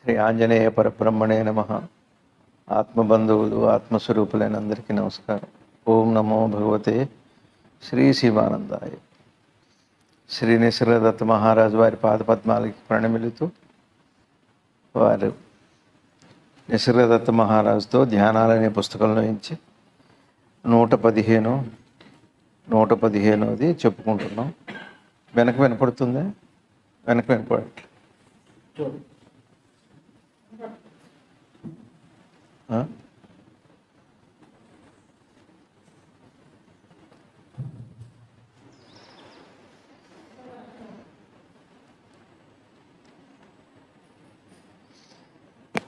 శ్రీ ఆంజనేయ పరబ్రహ్మణే నమ. ఆత్మబంధువులు ఆత్మస్వరూపులైన అందరికీ నమస్కారం. ఓం నమో భగవతే శ్రీ శివానందాయ. శ్రీ నిసర్గదత్త మహారాజు వారి పాదపద్మాలకి ప్రణమిలుతూ వారు నిసర్గదత్త మహారాజుతో ధ్యానాలనే పుస్తకంలో నుంచి 115ది చెప్పుకుంటున్నాం. వెనక వినపడుతుందా? వెనక వినపడట్లేదు.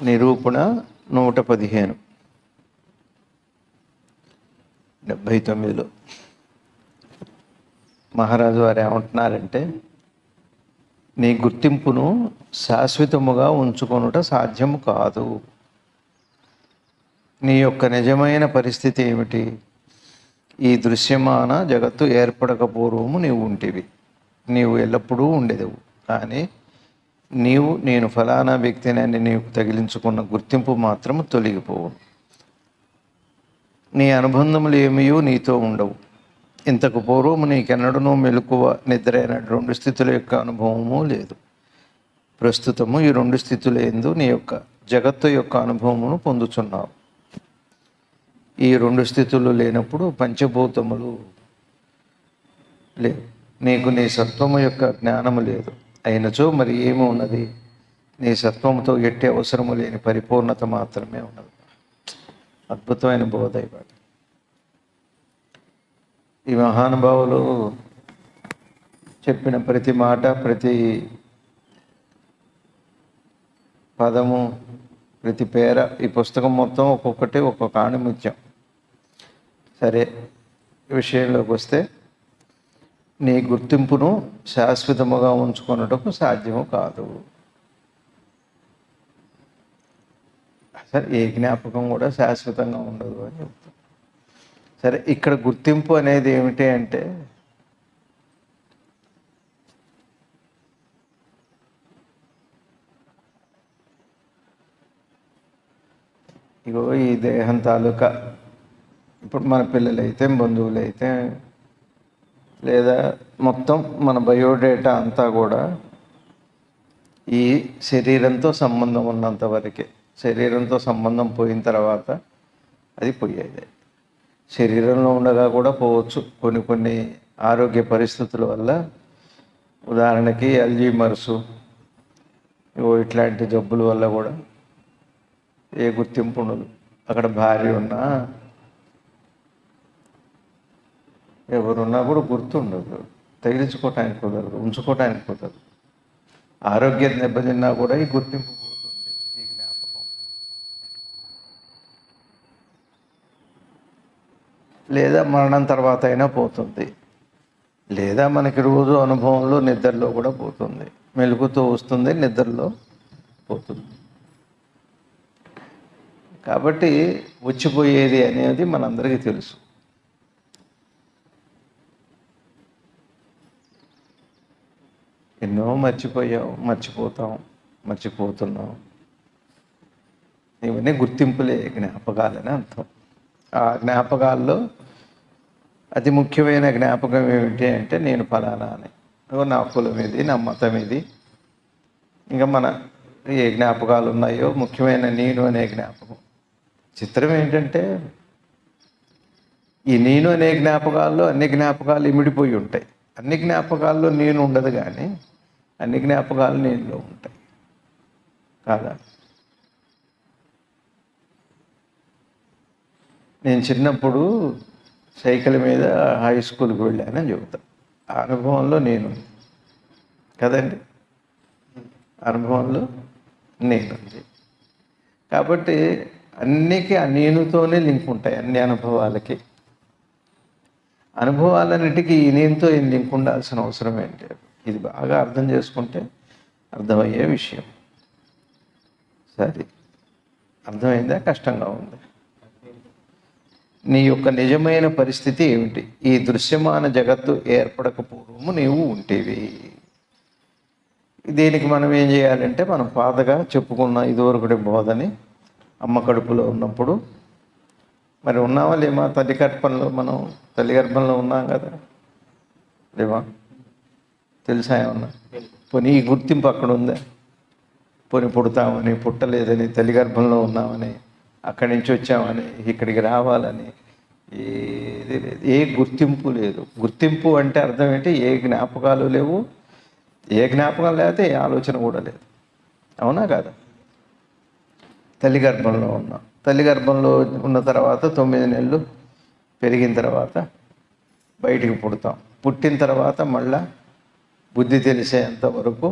నిరూపణ 115 79లో మహారాజు వారు ఏమంటున్నారంటే, నీ గుర్తింపును శాశ్వతముగా ఉంచుకొనుట సాధ్యము కాదు. నీ యొక్క నిజమైన పరిస్థితి ఏమిటి? ఈ దృశ్యమాన జగత్తు ఏర్పడక పూర్వము నీవు ఉంటివి, నీవు ఎల్లప్పుడూ ఉండేదవు. కానీ నేను ఫలానా వ్యక్తిని అని నీవు తగిలించుకున్న గుర్తింపు మాత్రం తొలగిపోవు. నీ అనుబంధములు ఏమీయూ నీతో ఉండవు. ఇంతకు పూర్వము నీకెన్నడూ మెలకువ నిద్రైన 2 స్థితుల యొక్క అనుభవము లేదు. ప్రస్తుతము ఈ 2 స్థితుల యందు నీ యొక్క జగత్తు యొక్క అనుభవమును పొందుచున్నావు. ఈ 2 స్థితులు లేనప్పుడు పంచభూతములు లేవు. నీకు నీ సత్వము యొక్క జ్ఞానము లేదు. అయినచో మరి ఏమి ఉన్నది? నీ సత్వముతో ఎట్టి అవసరము లేని పరిపూర్ణత మాత్రమే ఉన్నది. అద్భుతమైన బోధ ఇవాళ. ఈ మహానుభావులు చెప్పిన ప్రతి మాట, ప్రతి పదము, ప్రతి పేర, ఈ పుస్తకం మొత్తం ఒక్కొక్కటి ఒక్కొక్క ఆణిముత్యం. సరే, విషయంలోకి వస్తే, నీ గుర్తింపును శాశ్వతముగా ఉంచుకొనుటకు సాధ్యము కాదు. సరే, ఏ జ్ఞాపకం కూడా శాశ్వతంగా ఉండదు అని చెప్తాం. సరే, ఇక్కడ గుర్తింపు అనేది ఏమిటి అంటే, ఇగో ఈ దేహం తాలూకా, ఇప్పుడు మన పిల్లలైతే, బంధువులైతే, లేదా మొత్తం మన బయోడేటా అంతా కూడా ఈ శరీరంతో సంబంధం ఉన్నంత వరకే. శరీరంతో సంబంధం పోయిన తర్వాత అది పోయేది. శరీరంలో ఉండగా కూడా పోవచ్చు కొన్ని ఆరోగ్య పరిస్థితుల వల్ల. ఉదాహరణకి అల్జీమర్సు, ఇట్లాంటి జబ్బుల వల్ల కూడా ఏ గుర్తింపు ఉండదు. అక్కడ భార్య ఉన్నా, ఎవరున్నా కూడా గుర్తుండదు, తగిలించుకోవటానికి కుదరదు, ఉంచుకోవటానికి కుదరదు. ఆరోగ్యం దెబ్బతిన్నా కూడా ఈ గుర్తింపు పోతుంది, ఈ జ్ఞాపకం. లేదా మరణం తర్వాత అయినా పోతుంది, లేదా మనకి రోజు అనుభవంలో నిద్రలో కూడా పోతుంది. మెలుగుతూ వస్తుంది, నిద్రలో పోతుంది. కాబట్టి వచ్చిపోయేది అనేది మనందరికీ తెలుసు. ఎన్నో మర్చిపోతున్నాం. ఇవన్నీ గుర్తింపులే, జ్ఞాపకాలని అర్థం. ఆ జ్ఞాపకాల్లో అతి ముఖ్యమైన జ్ఞాపకం ఏమిటి అంటే, నేను ఫలానా అని. నా కులం ఇది, నా మతం ఇది. ఇంకా మన ఏ జ్ఞాపకాలు ఉన్నాయో ముఖ్యమైన నేను అనే జ్ఞాపకం. చిత్రం ఏంటంటే, ఈ నేను అనే జ్ఞాపకాల్లో అన్ని జ్ఞాపకాలు ఇమిడిపోయి ఉంటాయి. అన్ని జ్ఞాపకాల్లో నేను ఉండదు, కానీ అన్ని జ్ఞాపకాలు నేనులో ఉంటాయి కాదా? నేను చిన్నప్పుడు సైకిల్ మీద హై స్కూల్కి వెళ్ళానని చెబుతాను. ఆ అనుభవంలో నేను కదండి, అనుభవంలో నేనుంది. కాబట్టి అన్నికి ఆ నేనుతోనే లింక్ ఉంటాయి. అన్ని అనుభవాలన్నిటికీ ఈ నేనుతో ఏం లింక్ ఉండాల్సిన అవసరం ఏంటి? ఇది బాగా అర్థం చేసుకుంటే అర్థమయ్యే విషయం. సరే, అర్థమైందా? కష్టంగా ఉంది? నీ యొక్క నిజమైన పరిస్థితి ఏమిటి? ఈ దృశ్యమాన జగత్తు ఏర్పడక పూర్వము నీవు ఉంటేవి. దీనికి మనం ఏం చేయాలంటే మనం పాతగా చెప్పుకున్న ఇదివరకటి బోధని అమ్మ కడుపులో ఉన్నప్పుడు మరి ఉన్నామా లేమా, తల్లి గర్భంలో ఉన్నాం కదా లేవా, తెలుసా ఏమన్నా? పోనీ ఈ గుర్తింపు అక్కడ ఉందా? పోనీ పుడతామని, పుట్టలేదని, తల్లి గర్భంలో ఉన్నామని, అక్కడి నుంచి వచ్చామని, ఇక్కడికి రావాలని ఏది లేదు, ఏ గుర్తింపు లేదు. గుర్తింపు అంటే అర్థం ఏంటి? ఏ జ్ఞాపకాలు లేవు, ఏ జ్ఞాపకం లేకపోతే ఏ ఆలోచన కూడా లేదు. అవునా కాదా? తల్లి గర్భంలో ఉన్నాం. తల్లి గర్భంలో ఉన్న తర్వాత 9 నెలలు పెరిగిన తర్వాత బయటికి పుడతాం. పుట్టిన తర్వాత మళ్ళా బుద్ధి తెలిసేంత వరకు,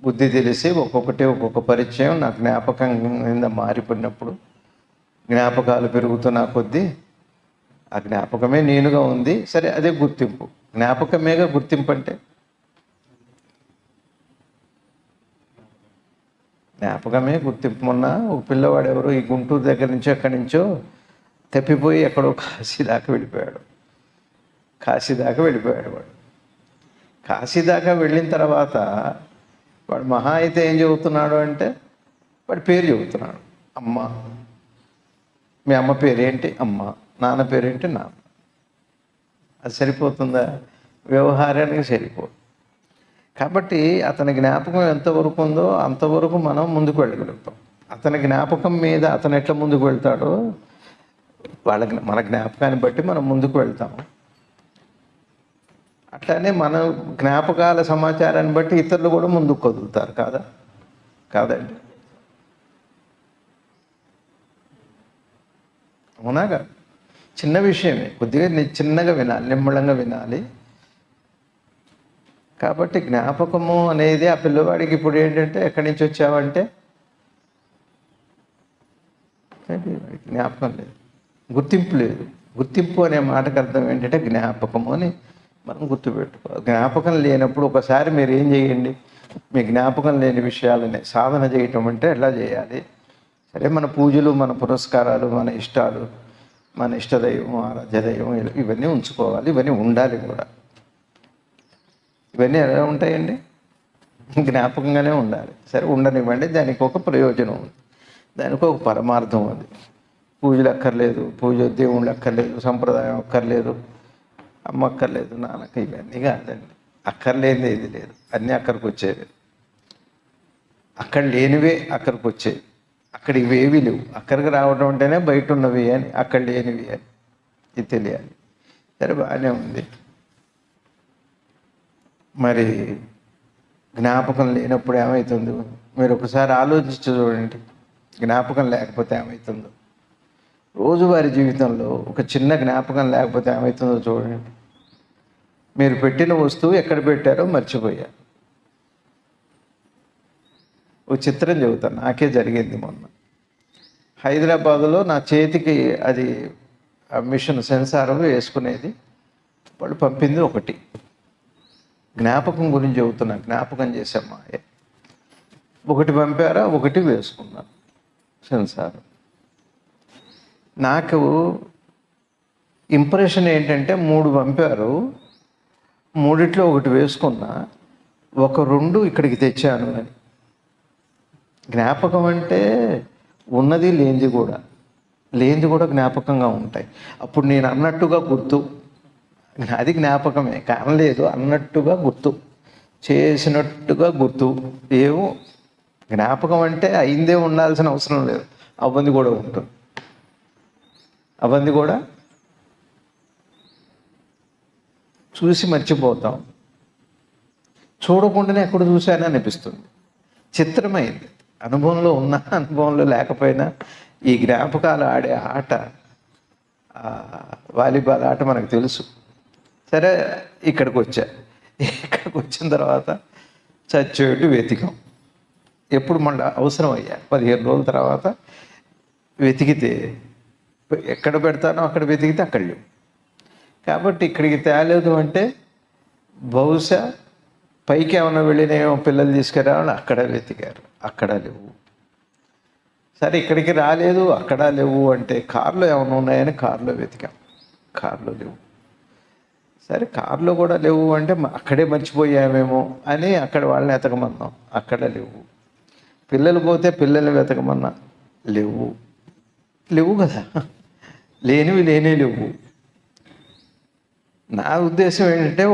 బుద్ధి తెలిసి ఒక్కొక్క పరిచయం నా జ్ఞాపకం కింద మారిపోయినప్పుడు, జ్ఞాపకాలు పెరుగుతున్న కొద్దీ ఆ జ్ఞాపకమే నేనుగా ఉంది. సరే, అదే గుర్తింపు. జ్ఞాపకమేగా గుర్తింపు అంటే. జ్ఞాపకమే గుర్తింపు. మొన్న ఒక పిల్లవాడు ఎవరో ఈ గుంటూరు దగ్గర నుంచో ఎక్కడి నుంచో తప్పిపోయి ఎక్కడో కాశీ దాకా వెళ్ళిపోయాడు. వాడు కాశీ దాకా వెళ్ళిన తర్వాత వాడు మహా అయితే ఏం చెబుతున్నాడు అంటే, వాడి పేరు చెబుతున్నాడు. అమ్మ. మీ అమ్మ పేరేంటి? అమ్మ. నాన్న పేరేంటి? నాన్న. అది సరిపోతుందా? వ్యవహారానికి సరిపోదు. కాబట్టి అతని జ్ఞాపకం ఎంతవరకు ఉందో అంతవరకు మనం ముందుకు వెళ్ళగలుగుతాం. అతని జ్ఞాపకం మీద అతను ఎట్లా ముందుకు వెళ్తాడో మన జ్ఞాపకాన్ని బట్టి మనం ముందుకు వెళ్తాము. అట్లానే మన జ్ఞాపకాల సమాచారాన్ని బట్టి ఇతరులు కూడా ముందుకు కదులుతారు. కాదండి? అవునాగా? చిన్న విషయమే, కొద్దిగా చిన్నగా వినాలి, నిమ్మళంగా వినాలి. కాబట్టి జ్ఞాపకము అనేది ఆ పిల్లవాడికి ఇప్పుడు ఏంటంటే, ఎక్కడి నుంచి వచ్చావంటే జ్ఞాపకం లేదు, గుర్తింపు లేదు. గుర్తింపు అనే మాటకు అర్థం ఏంటంటే జ్ఞాపకము అని మనం గుర్తుపెట్టుకోవాలి. జ్ఞాపకం లేనప్పుడు ఒకసారి మీరు ఏం చేయండి, మీ జ్ఞాపకం లేని విషయాలని సాధన చేయటం అంటే ఎలా చేయాలి? సరే, మన పూజలు, మన పురస్కారాలు, మన ఇష్టాలు, మన ఇష్టదైవం, ఆరాధ్యదైవం, ఇవన్నీ ఉంచుకోవాలి. ఇవన్నీ ఉండాలి కూడా. ఇవన్నీ ఎలా ఉంటాయండి? జ్ఞాపకంగానే ఉండాలి. సరే, ఉండనివ్వండి. దానికి ఒక ప్రయోజనం ఉంది, దానికి ఒక పరమార్థం ఉంది. పూజలు అక్కర్లేదు, దేవుళ్ళు అక్కర్లేదు, సంప్రదాయం అక్కర్లేదు, అమ్మ అక్కర్లేదు, నాన్నక, ఇవన్నీ కాదండి. అక్కర్లేనిది ఏది లేదు, అన్నీ అక్కడికి వచ్చేవి. అక్కడ లేనివే అక్కడికి వచ్చేవి. అక్కడ ఇవేవి లేవు. అక్కడికి రావడం అంటేనే బయట ఉన్నవి అని, అక్కడ లేనివి అని ఇది తెలియాలి. సరే, బాగానే ఉంది. మరి జ్ఞాపకం లేనప్పుడు ఏమవుతుందో మీరు ఒకసారి ఆలోచించి చూడండి. జ్ఞాపకం లేకపోతే ఏమవుతుందో, రోజువారీ జీవితంలో ఒక చిన్న జ్ఞాపకం లేకపోతే ఏమవుతుందో చూడండి. మీరు పెట్టిన వస్తువు ఎక్కడ పెట్టారో మర్చిపోయారు. ఒక చిత్రం చెబుతాను, నాకే జరిగింది మొన్న. హైదరాబాదులో నా చేతికి అది మిషన్ సెన్సార్ వేసుకునేది, వాళ్ళు పంపింది ఒకటి. జ్ఞాపకం గురించి చెబుతున్నా, జ్ఞాపకం చేసామ్మా. ఒకటి పంపారా, ఒకటి వేసుకున్నాను సెన్సార్. నాకు ఇంప్రెషన్ ఏంటంటే 3 పంపారు, 3 ఒకటి వేసుకున్నా, ఒక 2 ఇక్కడికి తెచ్చాను అని. జ్ఞాపకం అంటే ఉన్నది లేనిది కూడా జ్ఞాపకంగా ఉంటాయి. అప్పుడు నేను అన్నట్టుగా గుర్తు, అది జ్ఞాపకమే. కానలేదు అన్నట్టుగా గుర్తు, చేసినట్టుగా గుర్తు. ఏమో జ్ఞాపకం అంటే అయిందే ఉండాల్సిన అవసరం లేదు, అవ్వంది కూడా ఉంటుంది. అవ్వంది కూడా చూసి మర్చిపోతాం. చూడకుండానే ఎక్కడ చూశానని అనిపిస్తుంది. చిత్రమైంది. అనుభవంలో ఉన్నా, అనుభవంలో లేకపోయినా ఈ జ్ఞాపకాలు ఆడే ఆట, వాలీబాల్ ఆట మనకు తెలుసు. సరే, ఇక్కడికి వచ్చిన తర్వాత చచ్చేటు వెతికాం. ఎప్పుడు మళ్ళీ అవసరం అయ్యా 15 రోజుల తర్వాత వెతికితే, ఎక్కడ పెడతానో అక్కడ వెతికితే అక్కడ లేవు. కాబట్టి ఇక్కడికి తేలేదు అంటే బహుశా పైకి ఏమైనా వెళ్ళినేమో, పిల్లలు తీసుకురావాలి, అక్కడ వెతికారు, అక్కడ లేవు. సరే, ఇక్కడికి రాలేదు, అక్కడ లేవు అంటే కారులో ఏమైనా ఉన్నాయని కారులో వెతికాం, కారులో లేవు. సరే కారులో కూడా లేవు అంటే అక్కడే మర్చిపోయామేమో అని అక్కడ వాళ్ళని వెతకమన్నాం, అక్కడ లేవు. పిల్లలు పోతే పిల్లలు వెతకమన్నా లేవు. లేవు కదా, లేనివి లేనే లేవు. నా ఉద్దేశం ఏంటంటే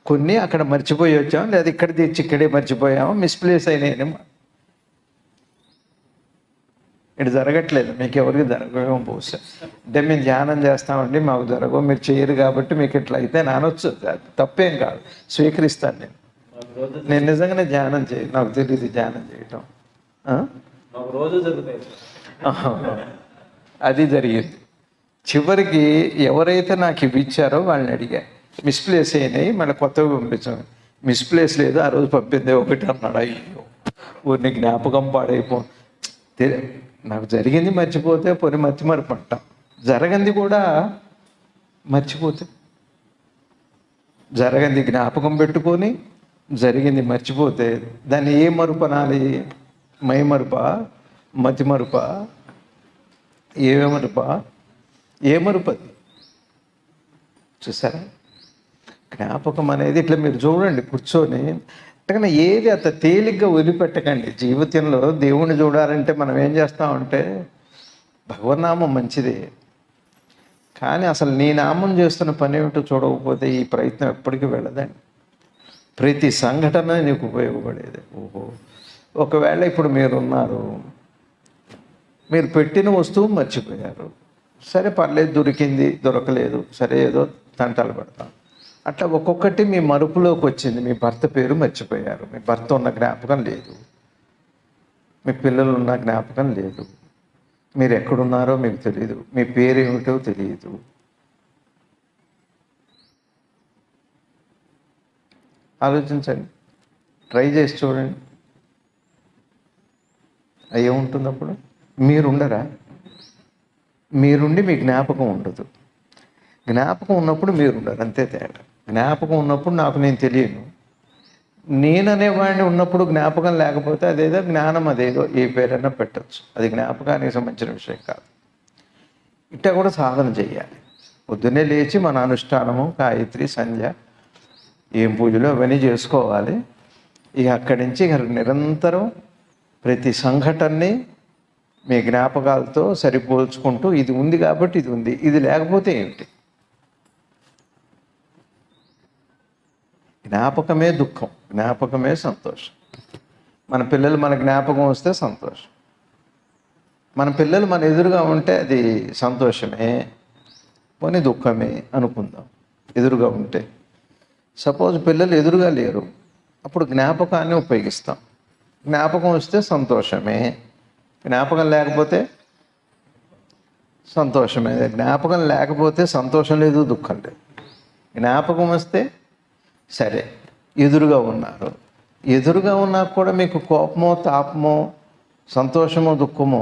కొన్ని అక్కడ మర్చిపోయి వచ్చాం, లేదా ఇక్కడ తెచ్చి ఇక్కడే మర్చిపోయాము, మిస్ప్లేస్ అయినాయి. ఇటు జరగట్లేదు, మీకు ఎవరికి జరగవేమో బహుశా. అంటే మేము ధ్యానం చేస్తామండి, మాకు జరగవు, మీరు చేయరు కాబట్టి మీకు ఇట్లా అయితే నానొచ్చు, తప్పేం కాదు, స్వీకరిస్తాను నేను. నేను నిజంగానే ధ్యానం చేయను, నాకు తెలియదు ధ్యానం చేయటం. అది జరిగింది. చివరికి ఎవరైతే నాకు ఇవి ఇచ్చారో వాళ్ళని అడిగా, మిస్ప్లేస్ అయినాయి, మళ్ళీ కొత్తవి పంపించాను. మిస్ప్లేస్ లేదు, ఆ రోజు పంపిందే ఒకటి అన్నాడు. అయ్యో ఊరిని జ్ఞాపకం పాడైపో. నాకు జరిగింది మర్చిపోతే పోనీ మర్చిమరుపు అంటాం, జరగంది కూడా మర్చిపోతే. జరగంది జ్ఞాపకం పెట్టుకొని జరిగింది మర్చిపోతే దాన్ని ఏ మరుపు అనాలి? మై మరుపా, మతి మరుపా, ఏ మరుపా? ఏ మరుపు అది? చూసారా? జ్ఞాపకం అనేది ఇట్లా మీరు చూడండి కూర్చొని, అంటే ఏది అంత తేలిగ్గా వదిలిపెట్టకండి. జీవితంలో దేవుణ్ణి చూడాలంటే మనం ఏం చేస్తామంటే, భగవన్నామం మంచిదే, కానీ అసలు నీ నామం చేస్తున్న పని ఏమిటో చూడకపోతే ఈ ప్రయత్నం ఎప్పటికీ వెళ్ళదండి. ప్రతి సంఘటన నీకు ఉపయోగపడేది. ఒకవేళ ఇప్పుడు మీరున్నారు, మీరు పెట్టిన వస్తువు మర్చిపోయారు, సరే పర్లేదు, దొరికింది దొరకలేదు, సరే ఏదో తంటాలు పడతాం. అట్లా ఒక్కొక్కటి మీ మరుపులోకి వచ్చింది. మీ భర్త పేరు మర్చిపోయారు, మీ భర్త ఉన్న జ్ఞాపకం లేదు, మీ పిల్లలు ఉన్న జ్ఞాపకం లేదు, మీరు ఎక్కడున్నారో మీకు తెలియదు, మీ పేరు ఏమిటో తెలియదు. ఆలోచించండి, ట్రై చేసి చూడండి, ఏముంటుంది అప్పుడు? మీరుండరా? మీరుండి మీ జ్ఞాపకం ఉండదు. జ్ఞాపకం ఉన్నప్పుడు మీరుండరు, అంతే తేడా. జ్ఞాపకం ఉన్నప్పుడు నాకు నేను తెలియను, నేననేవాడిని ఉన్నప్పుడు జ్ఞాపకం లేకపోతే అదేదో జ్ఞానం, అదేదో ఏ పేరైనా పెట్టచ్చు, అది జ్ఞాపకానికి సంబంధించిన విషయం కాదు. ఇట్లా కూడా సాధన చేయాలి. పొద్దున్నే లేచి మన అనుష్ఠానము, గాయత్రి, సంధ్య, ఏం పూజలు అవన్నీ చేసుకోవాలి. ఇక అక్కడి నుంచి ఇక నిరంతరం ప్రతి సంఘటనని మీ జ్ఞాపకాలతో సరిపోల్చుకుంటూ, ఇది ఉంది కాబట్టి ఇది ఉంది, ఇది లేకపోతే ఏమిటి? జ్ఞాపకమే దుఃఖం, జ్ఞాపకమే సంతోషం. మన పిల్లలు మన జ్ఞాపకం వస్తే సంతోషం, మన పిల్లలు మన ఎదురుగా ఉంటే అది సంతోషమే, పోనీ దుఃఖమే అనుకుందాం. ఎదురుగా ఉంటే, సపోజ్ పిల్లలు ఎదురుగా లేరు, అప్పుడు జ్ఞాపకాన్ని ఉపయోగిస్తాం. జ్ఞాపకం వస్తే సంతోషమే, జ్ఞాపకం లేకపోతే సంతోషమే. జ్ఞాపకం లేకపోతే సంతోషం లేదు, దుఃఖం లేదు. జ్ఞాపకం వస్తే సరే, ఎదురుగా ఉన్నారు, ఎదురుగా ఉన్నా కూడా మీకు కోపమో, తాపమో, సంతోషమో, దుఃఖమో.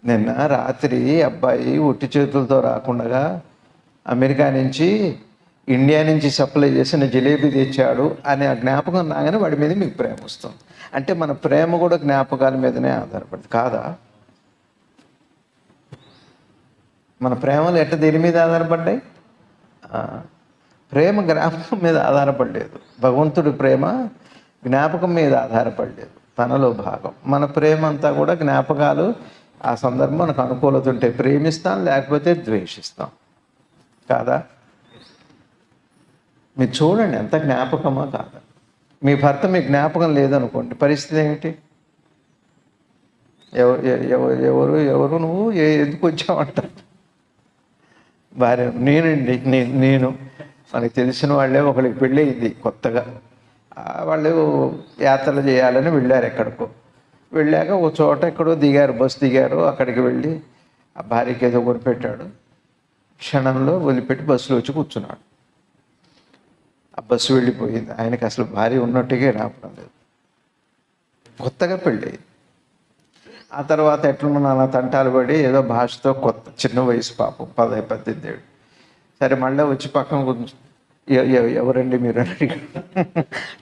నిన్న రాత్రి అబ్బాయి ఒట్టి చేతులతో రాకుండా అమెరికా నుంచి, ఇండియా నుంచి సప్లై చేసిన జిలేబీ తెచ్చాడు అనే ఆ జ్ఞాపకం రాగానే వాడి మీద మీకు ప్రేమ వస్తుంది. అంటే మన ప్రేమ కూడా జ్ఞాపకాల మీదనే ఆధారపడుతుంది కాదా? మన ప్రేమలు ఎట్ట దేని మీద ఆధారపడ్డాయి? ప్రేమ జ్ఞాపకం మీద ఆధారపడలేదు. భగవంతుడి ప్రేమ జ్ఞాపకం మీద ఆధారపడలేదు, తనలో భాగం. మన ప్రేమ అంతా కూడా జ్ఞాపకాలు, ఆ సందర్భం మనకు అనుకూలత ఉంటే ప్రేమిస్తాం, లేకపోతే ద్వేషిస్తాం కాదా? మీరు చూడండి ఎంత జ్ఞాపకమా కాదా. మీ భర్త మీ జ్ఞాపకం లేదనుకోండి, పరిస్థితి ఏమిటి? ఎవరు ఎవరు నువ్వు ఎందుకు వచ్చావంట? భార్య, నేనండి, నేను మనకి తెలిసిన వాళ్ళే ఒకరికి పెళ్ళి అయింది కొత్తగా. వాళ్ళు యాత్రలు చేయాలని వెళ్ళారు ఎక్కడికో. వెళ్ళాక ఒక చోట ఎక్కడో దిగారు, బస్సు దిగారు. అక్కడికి వెళ్ళి ఆ భార్యకి ఏదో కొనిపెట్టాడు. క్షణంలో వదిలిపెట్టి బస్సులో వచ్చి కూర్చున్నాడు. ఆ బస్సు వెళ్ళిపోయింది. ఆయనకి అసలు భార్య ఉన్నట్టుగా రావడం లేదు, కొత్తగా పెళ్ళి. ఆ తర్వాత ఎట్లున్నా నాన్న తంటాలు పడి ఏదో భాషతో కొత్త చిన్న వయసు పాపం 18 ఏళ్ళు. సరే మళ్ళీ వచ్చి పక్కన కూర్చు, ఎవరండి మీరు అని అడిగాడు.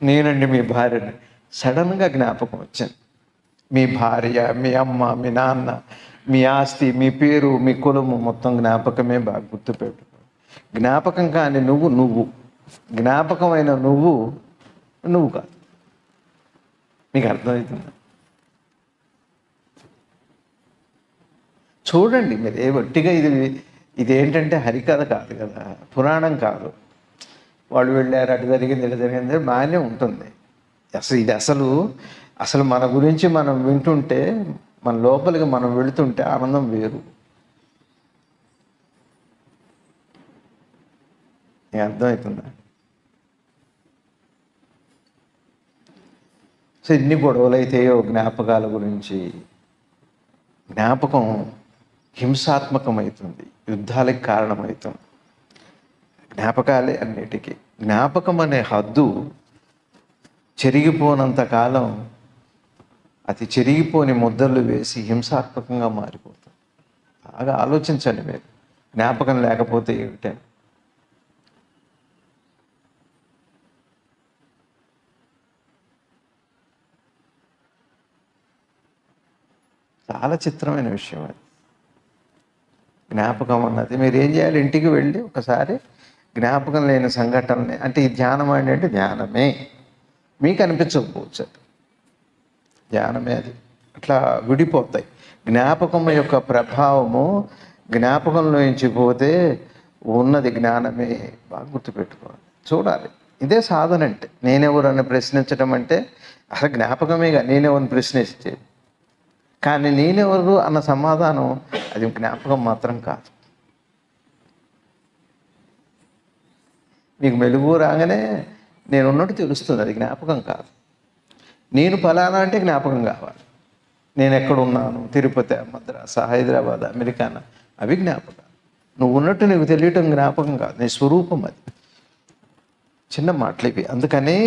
నేనండి మీ భార్యని. సడన్గా జ్ఞాపకం వచ్చింది. మీ భార్య, మీ అమ్మ, మీ నాన్న, మీ ఆస్తి, మీ పేరు, మీ కులము మొత్తం జ్ఞాపకమే బాగా గుర్తుపెట్టు. జ్ఞాపకం కాని నువ్వు జ్ఞాపకమైన నువ్వు కాదు. మీకు అర్థమవుతుందా? చూడండి మీరు ఒట్టిగా ఇదేంటంటే హరికథ కాదు కదా, పురాణం కాదు. వాళ్ళు వెళ్ళారు, అటు జరిగింది, ఇటు జరిగింది, బాగానే ఉంటుంది. అసలు మన గురించి మనం వింటుంటే, మన లోపలికి మనం వెళుతుంటే ఆనందం వేరు. నీకు అర్థమవుతుందా? సో ఇన్ని గొడవలు అయితాయో జ్ఞాపకాల గురించి. జ్ఞాపకం హింసాత్మకమవుతుంది, యుద్ధాలకు కారణమవుతుంది. జ్ఞాపకాలే అన్నిటికీ. జ్ఞాపకం అనే హద్దు చెరిగిపోనంత కాలం అది చెరిగిపోని ముద్దలు వేసి హింసాత్మకంగా మారిపోతుంది. బాగా ఆలోచించండి మీరు, జ్ఞాపకం లేకపోతే ఏమిటని. చాలా చిత్రమైన విషయం అది. జ్ఞాపకం అన్నది మీరు ఏం చేయాలి, ఇంటికి వెళ్ళి ఒకసారి జ్ఞాపకం లేని సంఘటనని, అంటే ఈ ధ్యానం అంటే ధ్యానమే మీకు అనిపించకపోవచ్చు, అది ధ్యానమే, అది అట్లా విడిపోతాయి. జ్ఞాపకం యొక్క ప్రభావము జ్ఞాపకంలో పోతే ఉన్నది జ్ఞానమే. బాగా గుర్తుపెట్టుకోవాలి, చూడాలి. ఇదే సాధన అంటే. నేనెవరని ప్రశ్నించడం అంటే అసలు జ్ఞాపకమేగా నేనెవరిని ప్రశ్నించేది. కానీ నేనెవరు అన్న సమాధానం అది జ్ఞాపకం మాత్రం కాదు. మీకు మెలుగు రాగానే నేను ఉన్నట్టు తెలుస్తుంది, అది జ్ఞాపకం కాదు. నేను ఫలానా అంటే జ్ఞాపకం కావాలి. నేను ఎక్కడున్నాను, తిరుపతి, మద్రాసు, హైదరాబాద్, అమెరికానా, అవి జ్ఞాపకం. నువ్వు ఉన్నట్టు నీకు తెలియటం జ్ఞాపకం కాదు, నీ స్వరూపం అది. చిన్న మాటలు ఇవి. అందుకనే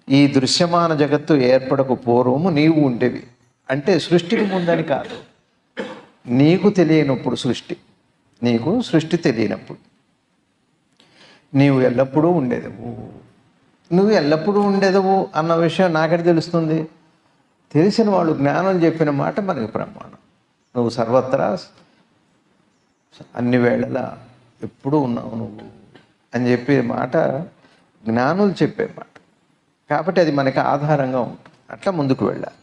ఈ దృశ్యమాన జగత్తు ఏర్పడకు పూర్వము నీవు ఉండేవి. అంటే సృష్టికి ముందని కాదు, నీకు తెలియనప్పుడు సృష్టి, నీకు సృష్టి తెలియనప్పుడు నీవు ఎల్లప్పుడూ ఉండేదవు. నువ్వు ఎల్లప్పుడూ ఉండేదవు అన్న విషయం నాకెట తెలుస్తుంది? తెలిసిన వాళ్ళు జ్ఞానం చెప్పిన మాట మనకి ప్రమాణం. నువ్వు సర్వత్రా అన్ని వేళలా ఎప్పుడూ ఉన్నావు నువ్వు అని చెప్పే మాట జ్ఞానులు చెప్పే మాట. కాబట్టి అది మనకి ఆధారంగా ఉంటుంది. అట్లా ముందుకు వెళ్ళాలి.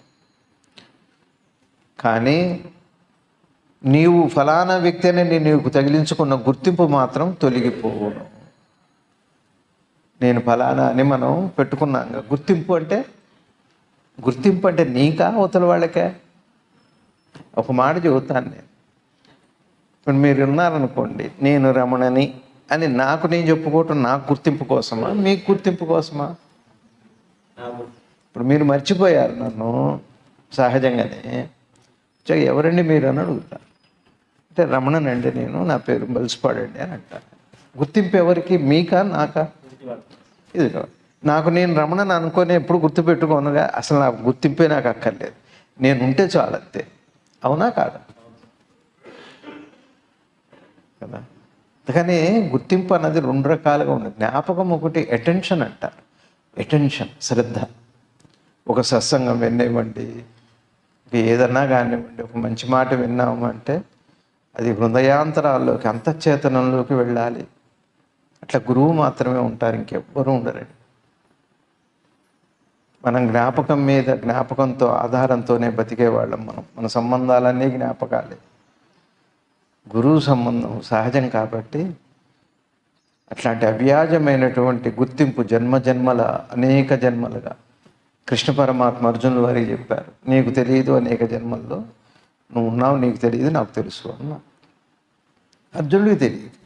కానీ నీవు ఫలానా వ్యక్తి అని నీకు తగిలించుకున్న గుర్తింపు మాత్రం తొలగిపోవును. నేను ఫలానా అని మనం పెట్టుకున్నాం. గుర్తింపు అంటే నీకా అవతల వాళ్ళకే? ఒక మాట చెబుతాను నేను. ఇప్పుడు మీరు ఉన్నారనుకోండి, నేను రమణని అని నాకు నేను చెప్పుకోవటం నాకు గుర్తింపు కోసమా, మీకు గుర్తింపు కోసమా? ఇప్పుడు మీరు మర్చిపోయారు నన్ను సహజంగానే. ఎవరండి మీరు అని అడుగుతారు. అంటే రమణనండి నేను, నా పేరు బలిసిపాడండి అని అంటారు. గుర్తింపు ఎవరికి, మీకా నాకా? ఇది నాకు నేను రమణని అనుకొని ఎప్పుడు గుర్తుపెట్టుకోనుగా. అసలు నాకు గుర్తింపే నాకు అక్కర్లేదు, నేను ఉంటే చాలు అంతే. అవునా కాదా? కదా. అందుకని గుర్తింపు అన్నది రెండు రకాలుగా ఉంది. జ్ఞాపకం ఒకటి అటెన్షన్ అంటారు. అటెన్షన్, శ్రద్ధ. ఒక సత్సంగం వినేవ్వండి, ఏదన్నా కానివ్వండి, ఒక మంచి మాట విన్నాము అంటే అది హృదయాంతరాల్లోకి, అంతఃచేతనంలోకి వెళ్ళాలి. అట్లా గురువు మాత్రమే ఉంటారు, ఇంకెవ్వరూ ఉండరండి. మనం జ్ఞాపకంతో ఆధారంతోనే బతికేవాళ్ళం. మన సంబంధాలన్నీ జ్ఞాపకాలే. గురువు సంబంధం సహజం కాబట్టి అట్లాంటి అవ్యాజమైనటువంటి గుర్తింపు జన్మజన్మల, అనేక జన్మలుగా కృష్ణ పరమాత్మ అర్జునుల వారికి చెప్పారు. నీకు తెలియదు, అనేక జన్మల్లో నువ్వు ఉన్నావు, నీకు తెలియదు, నాకు తెలుసు అన్నా. అర్జునుడికి తెలియదు,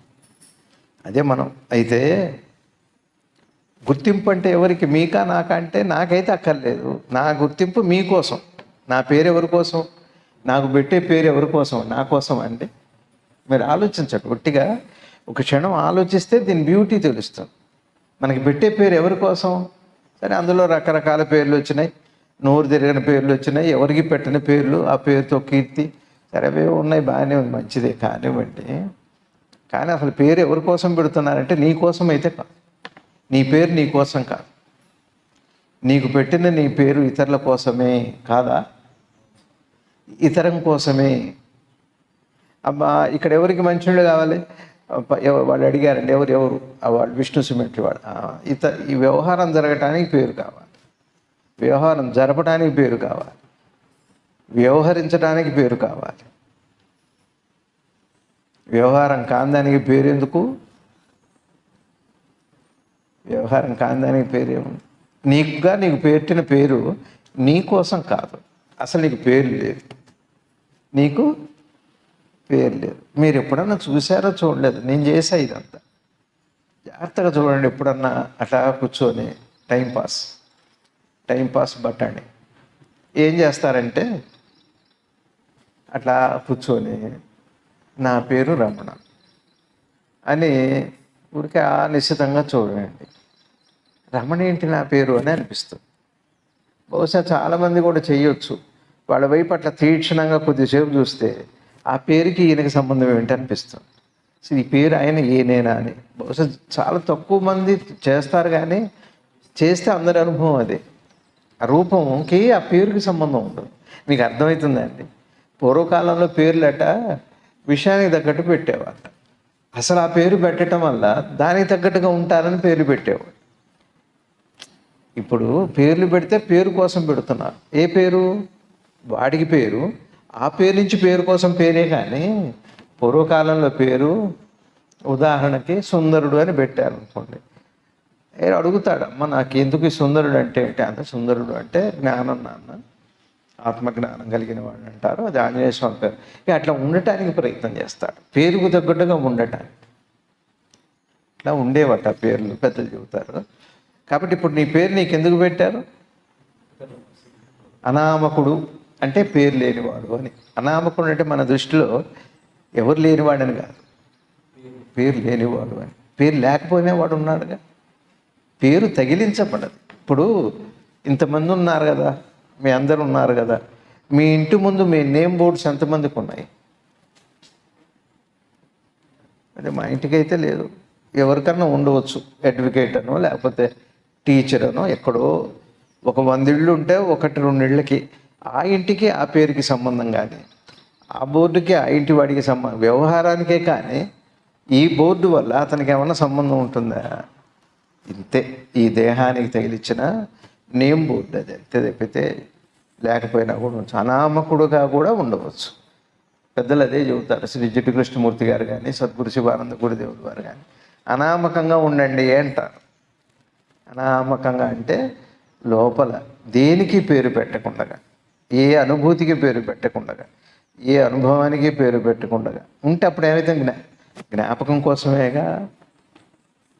అదే మనం. అయితే గుర్తింపు అంటే ఎవరికి, మీకా నాకా అంటే నాకైతే అక్కర్లేదు. నా గుర్తింపు మీకోసం. నా పేరు ఎవరి కోసం? నాకు పెట్టే పేరు ఎవరి కోసం? నా కోసం అండి. మీరు ఆలోచించండి, ఒట్టిగా ఒక క్షణం ఆలోచిస్తే దీని బ్యూటీ తెలుస్తుంది. మనకి పెట్టే పేరు ఎవరి కోసం? సరే, అందులో రకరకాల పేర్లు వచ్చినాయి, నోరు తిరగని పేర్లు వచ్చినాయి, ఎవరికి పెట్టని పేర్లు, ఆ పేరుతో కీర్తి, సరే అవే ఉన్నాయి, బాగానే ఉంది, మంచిదే కానివ్వండి. కానీ అసలు పేరు ఎవరి కోసం పెడుతున్నారంటే నీ కోసం అయితే కాదు. నీ పేరు నీ కోసం కాదు. నీకు పెట్టిన నీ పేరు ఇతరుల కోసమే కాదా? ఇతరం కోసమే. అబ్బా, ఇక్కడ ఎవరికి మంచినీళ్ళు కావాలి? వాళ్ళు అడిగారండి, ఎవరు వాళ్ళు విష్ణు సిమెంట్ వాడు. ఈ వ్యవహారం జరగటానికి పేరు కావాలి, వ్యవహారం జరపడానికి పేరు కావాలి, వ్యవహరించడానికి పేరు కావాలి. వ్యవహారం కాందానికి పేరు ఎందుకు? వ్యవహారం కాందానికి పేరేముంది? నీకు పెట్టిన పేరు నీ కోసం కాదు. అసలు నీకు పేరు లేదు, నీకు పేరు లేదు. మీరు ఎప్పుడన్నా చూసారో చూడలేదు, నేను చేసా ఇదంతా. జాగ్రత్తగా చూడండి. ఎప్పుడన్నా అట్లా కూర్చొని టైంపాస్ బట్టండి. ఏం చేస్తారంటే అట్లా కూర్చొని నా పేరు రమణ అని ఊరికే నిశ్చితంగా చూడండి. రమణ ఏంటి నా పేరు అని అనిపిస్తుంది. బహుశా చాలామంది కూడా చేయొచ్చు. వాళ్ళ వైపు అట్లా తీక్షణంగా కొద్దిసేపు చూస్తే ఆ పేరుకి ఈయనకి సంబంధం ఏంటి అనిపిస్తుంది. ఈ పేరు ఆయన ఈయనేనా అని. బహుశా చాలా తక్కువ మంది చేస్తారు, కానీ చేస్తే అందరి అనుభవం అదే. ఆ రూపంకి ఆ పేరుకి సంబంధం ఉంటుంది. మీకు అర్థమవుతుందండి? పూర్వకాలంలో పేర్లట విషయానికి తగ్గట్టు పెట్టేవాళ్ళ. అసలు ఆ పేరు పెట్టడం వల్ల దానికి తగ్గట్టుగా ఉంటారని పేర్లు పెట్టేవాడు. ఇప్పుడు పేర్లు పెడితే పేరు కోసం పెడుతున్నారు. ఏ పేరు? వాడికి పేరు. ఆ పేరు నుంచి పేరు కోసం పేరే. కానీ పూర్వకాలంలో పేరు ఉదాహరణకి సుందరుడు అని పెట్టారు అనుకోండి. అడుగుతాడు, అమ్మ నాకు ఎందుకు ఈ సుందరుడు అంటే ఏంటి? అంత సుందరుడు అంటే జ్ఞానం నాన్న, ఆత్మజ్ఞానం కలిగిన వాడు అంటారు. అది ఆంజనేయ స్వామి పేరు. అట్లా ఉండటానికి ప్రయత్నం చేస్తాడు, పేరుకు తగ్గట్టుగా ఉండటానికి. ఇట్లా ఉండేవట పేర్లు పెద్దలు చెబుతారు. కాబట్టి ఇప్పుడు నీ పేరు నీకు ఎందుకు పెట్టారు? అనామకుడు అంటే పేరు లేనివాడు అని. అనామకుడు అంటే మన దృష్టిలో ఎవరు లేనివాడని కాదు, పేరు లేనివాడు అని. పేరు లేకపోయినా వాడు ఉన్నాడుగా. పేరు తగిలించబడదు. ఇప్పుడు ఇంతమంది ఉన్నారు కదా, మీ అందరు ఉన్నారు కదా, మీ ఇంటి ముందు మీ నేమ్ బోర్డ్స్ ఎంతమందికి ఉన్నాయి? అంటే మా ఇంటికైతే లేదు, ఎవరికన్నా ఉండవచ్చు. అడ్వకేట్ అనో లేకపోతే టీచర్ అనో, ఎక్కడో ఒక 100 ఇళ్ళు ఉంటే 1-2 ఇళ్ళకి ఆ ఇంటికి ఆ పేరుకి సంబంధం, కానీ ఆ బోర్డుకి ఆ ఇంటి వాడికి సంబంధం, వ్యవహారానికే. కానీ ఈ బోర్డు వల్ల అతనికి ఏమన్నా సంబంధం ఉంటుందా? ఇంతే. ఈ దేహానికి తగిలిచ్చిన నేమ్ బోర్డు అది అంతే తప్పితే లేకపోయినా కూడా ఉండవచ్చు. అనామకుడుగా కూడా ఉండవచ్చు. పెద్దలు అదే చెబుతారు. శ్రీ జిడ్డు కృష్ణమూర్తి గారు కానీ సద్గురు శివానంద గురుదేవుడు వారు కానీ అనామకంగా ఉండండి అంటారు. అనామకంగా అంటే లోపల దేనికి పేరు పెట్టకుండా, ఏ అనుభూతికి పేరు పెట్టకుండా, ఏ అనుభవానికి పేరు పెట్టకుండా ఉంటే అప్పుడు ఏమైతే జ్ఞాపకం కోసమేగా.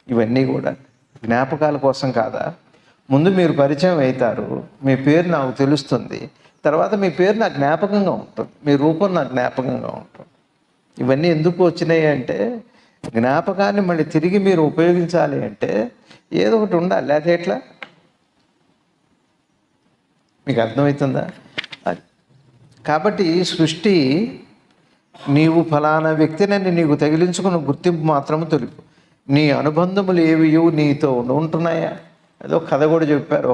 ఇవన్నీ కూడా జ్ఞాపకాల కోసం కాదా? ముందు మీరు పరిచయం అవుతారు, మీ పేరు నాకు తెలుస్తుంది, తర్వాత మీ పేరు నాకు జ్ఞాపకంగా ఉంటుంది, మీ రూపం నాకు జ్ఞాపకంగా ఉంటుంది. ఇవన్నీ ఎందుకు వచ్చినాయి అంటే జ్ఞాపకాన్ని మళ్ళీ తిరిగి మీరు ఉపయోగించాలి అంటే ఏదో ఒకటి ఉండాలి. లేకపోతే ఎట్లా? మీకు అర్థమవుతుందా? కాబట్టి సృష్టి నీవు ఫలానా వ్యక్తినని నీకు తగిలించుకున్న గుర్తింపు మాత్రము తెలుపు. నీ అనుబంధములు ఏవియు నీతో ఉంటున్నాయా? ఏదో కథ కూడా చెప్పారు.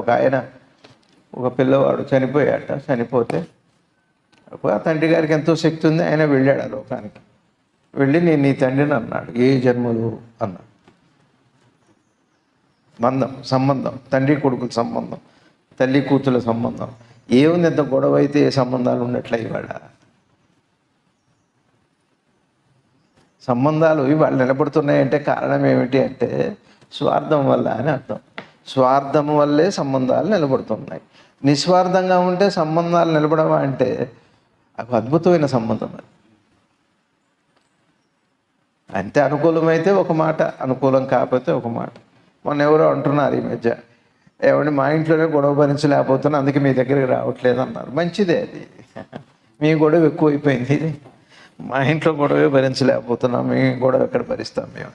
ఒక పిల్లవాడు చనిపోయాట. చనిపోతే తండ్రి గారికి ఎంతో శక్తి ఉంది, ఆయన వెళ్ళాడు ఆ లోకానికి. వెళ్ళి నేను నీ తండ్రిని అన్నాడు. ఏ జన్మలు అన్నాడు. సంబంధం తండ్రి కొడుకుల సంబంధం, తల్లి కూతుల సంబంధం. ఏముంది ఎంత గొడవ అయితే ఏ సంబంధాలు ఉన్నట్లే ఇవాళ. సంబంధాలు ఇవాళ నిలబడుతున్నాయంటే కారణం ఏమిటి అంటే స్వార్థం వల్ల అని అర్థం. స్వార్థం వల్లే సంబంధాలు నిలబడుతున్నాయి. నిస్వార్థంగా ఉంటే సంబంధాలు నిలబడవా అంటే ఒక అద్భుతమైన సంబంధం అది. అంతే అనుకూలమైతే ఒక మాట, అనుకూలం కాకపోతే ఒక మాట. మొన్న ఎవరో అంటున్నారు ఈ మధ్య, ఏమంటే మా ఇంట్లోనే గొడవ భరించలేకపోతున్నా, అందుకే మీ దగ్గరికి రావట్లేదు అన్నారు. మంచిదే అది. మీ గొడవ ఎక్కువైపోయింది. మా ఇంట్లో గొడవే భరించలేకపోతున్నాం, మీ గొడవ ఎక్కడ భరిస్తాం మేము?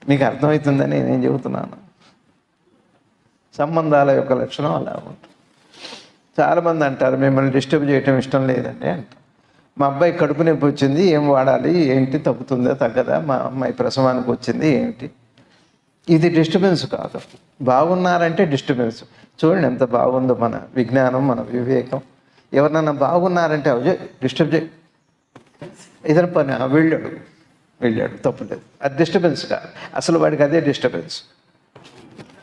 మీకు అర్థమవుతుందని నేనేం చెబుతున్నాను. సంబంధాల యొక్క లక్షణం అలా ఉంటుంది. చాలామంది అంటారు మిమ్మల్ని డిస్టర్బ్ చేయటం ఇష్టం లేదండి అంటారు. మా అబ్బాయి కడుపు నొప్పి వచ్చింది, ఏం వాడాలి, ఏంటి, తగ్గుతుందా తగ్గదా, మా అమ్మాయి ప్రసవానికి వచ్చింది ఏమిటి? ఇది డిస్టర్బెన్స్ కాదు. బాగున్నారంటే డిస్టర్బెన్స్. చూడండి ఎంత బాగుందో మన విజ్ఞానం, మన వివేకం. ఎవరినన్నా బాగున్నారంటే డిస్టర్బ్ చేయి, ఇతర పని వెళ్ళాడు. వెళ్ళాడు, తప్పులేదు. అది డిస్టర్బెన్స్ కాదు, అసలు వాడికి అదే డిస్టర్బెన్స్.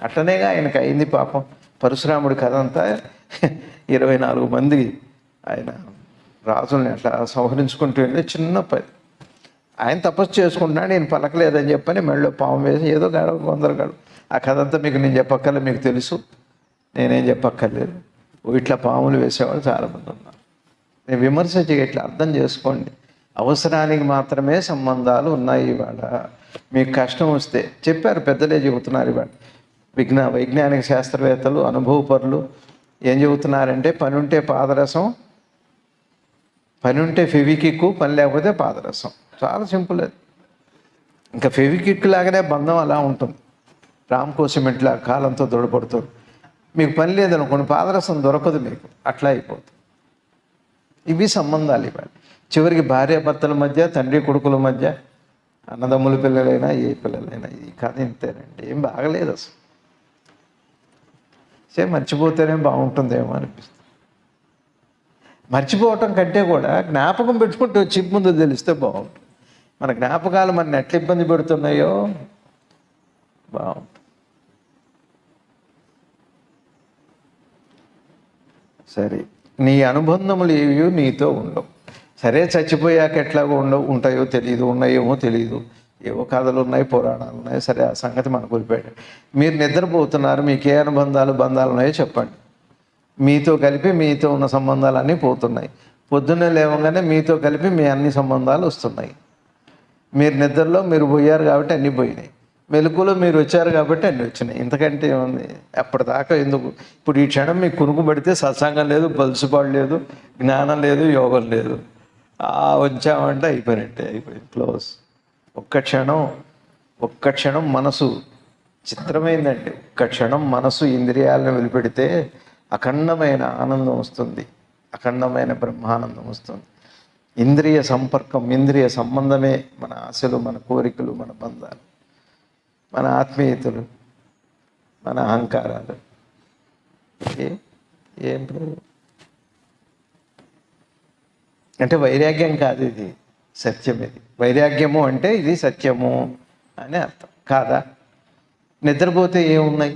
అట్టనేగా ఆయనకు అయింది పాపం. పరశురాముడి కథ అంతా 24 మంది ఆయన రాజుల్ని అట్లా సంహరించుకుంటూ వెళ్ళి చిన్న పని. ఆయన తపస్సు చేసుకుంటున్నాడు, నేను పలకలేదని చెప్పని మెడలో పాము వేసి ఏదో గొందరగాడు. ఆ కథ అంతా మీకు నేను చెప్పక్కర్లేదు, మీకు తెలుసు, నేనేం చెప్పక్కర్లేదు. ఇట్లా పాములు వేసేవాళ్ళు చాలామంది ఉన్నారు. నేను విమర్శ చేయట్లా, అర్థం చేసుకోండి. అవసరానికి మాత్రమే సంబంధాలు ఉన్నాయి. ఇవాళ మీకు కష్టం వస్తే చెప్పారు, పెద్దలే చెబుతున్నారు. ఇవాళ వైజ్ఞానిక శాస్త్రవేత్తలు, అనుభవపరులు ఏం చెబుతున్నారంటే, పని ఉంటే పాదరసం, పని ఉంటే ఫెవికిక్కు, పని లేకపోతే పాదరసం. చాలా సింపుల్ అది. ఇంకా ఫెవికిక్ లాగానే బంధం అలా ఉంటుంది. రామ్కో సిమెంట్లా కాలంతో దృఢపడుతుంది. మీకు పని లేదనుకోండి, పాదరసం దొరకదు మీకు, అట్లా అయిపోతుంది. ఇవి సంబంధాలు. ఇవాళ చివరికి భార్యాభర్తల మధ్య, తండ్రి కొడుకుల మధ్య, అన్నదమ్ముల పిల్లలైనా ఏ పిల్లలైనా ఈ కథ ఇంతేనండి. ఏం బాగలేదు అసలు. మర్చిపోతేనే బాగుంటుందేమో అనిపిస్తుంది. మర్చిపోవటం కంటే కూడా జ్ఞాపకం పెట్టుకుంటూ వచ్చి ముందు తెలిస్తే బాగుంటుంది. మన జ్ఞాపకాలు మన ఎట్లా ఇబ్బంది పెడుతున్నాయో బాగుంటుంది. సరే, నీ అనుబంధములు ఏవి నీతో ఉండవు. సరే, చచ్చిపోయాక ఎట్లాగో ఉంటాయో తెలియదు, ఉన్నాయేమో తెలియదు, ఏవో కథలు ఉన్నాయి, పురాణాలు ఉన్నాయి. సరే, ఆ సంగతి మనకు వదిలిపెట్టాడు. మీరు నిద్రపోతున్నారు, మీకు ఏ బంధాలు ఉన్నాయో చెప్పండి. మీతో కలిపి మీతో ఉన్న సంబంధాలన్నీ పోతున్నాయి. పొద్దున్నే లేవగానే మీతో కలిపి మీ అన్ని సంబంధాలు వస్తున్నాయి. మీరు నిద్రలో మీరు పోయారు కాబట్టి అన్నీ పోయినాయి, మెలకులో మీరు వచ్చారు కాబట్టి అన్నీ వచ్చినాయి. ఇంతకంటే ఏముంది? అప్పటిదాకా ఎందుకు? ఇప్పుడు ఈ క్షణం మీకు కునుకు పడితే సత్సంగం లేదు, బలుసుపాడు లేదు, జ్ఞానం లేదు, యోగం లేదు. వచ్చామంటే అయిపోయినట్టే, అయిపోయింది, క్లోజ్. ఒక్క క్షణం మనసు చిత్రమైందండి. ఒక్క క్షణం మనసు ఇంద్రియాలను వదిలిపెడితే అఖండమైన ఆనందం వస్తుంది, అఖండమైన బ్రహ్మానందం వస్తుంది. ఇంద్రియ సంపర్కం, ఇంద్రియ సంబంధమే మన ఆశలు, మన కోరికలు, మన బంధాలు, మన ఆత్మీయతలు, మన అహంకారాలు. ఏం అంటే వైరాగ్యం కాదు, ఇది సత్యం. ఇది వైరాగ్యము అంటే ఇది సత్యము అని అర్థం కాదా? నిద్రపోతే ఏమున్నాయి,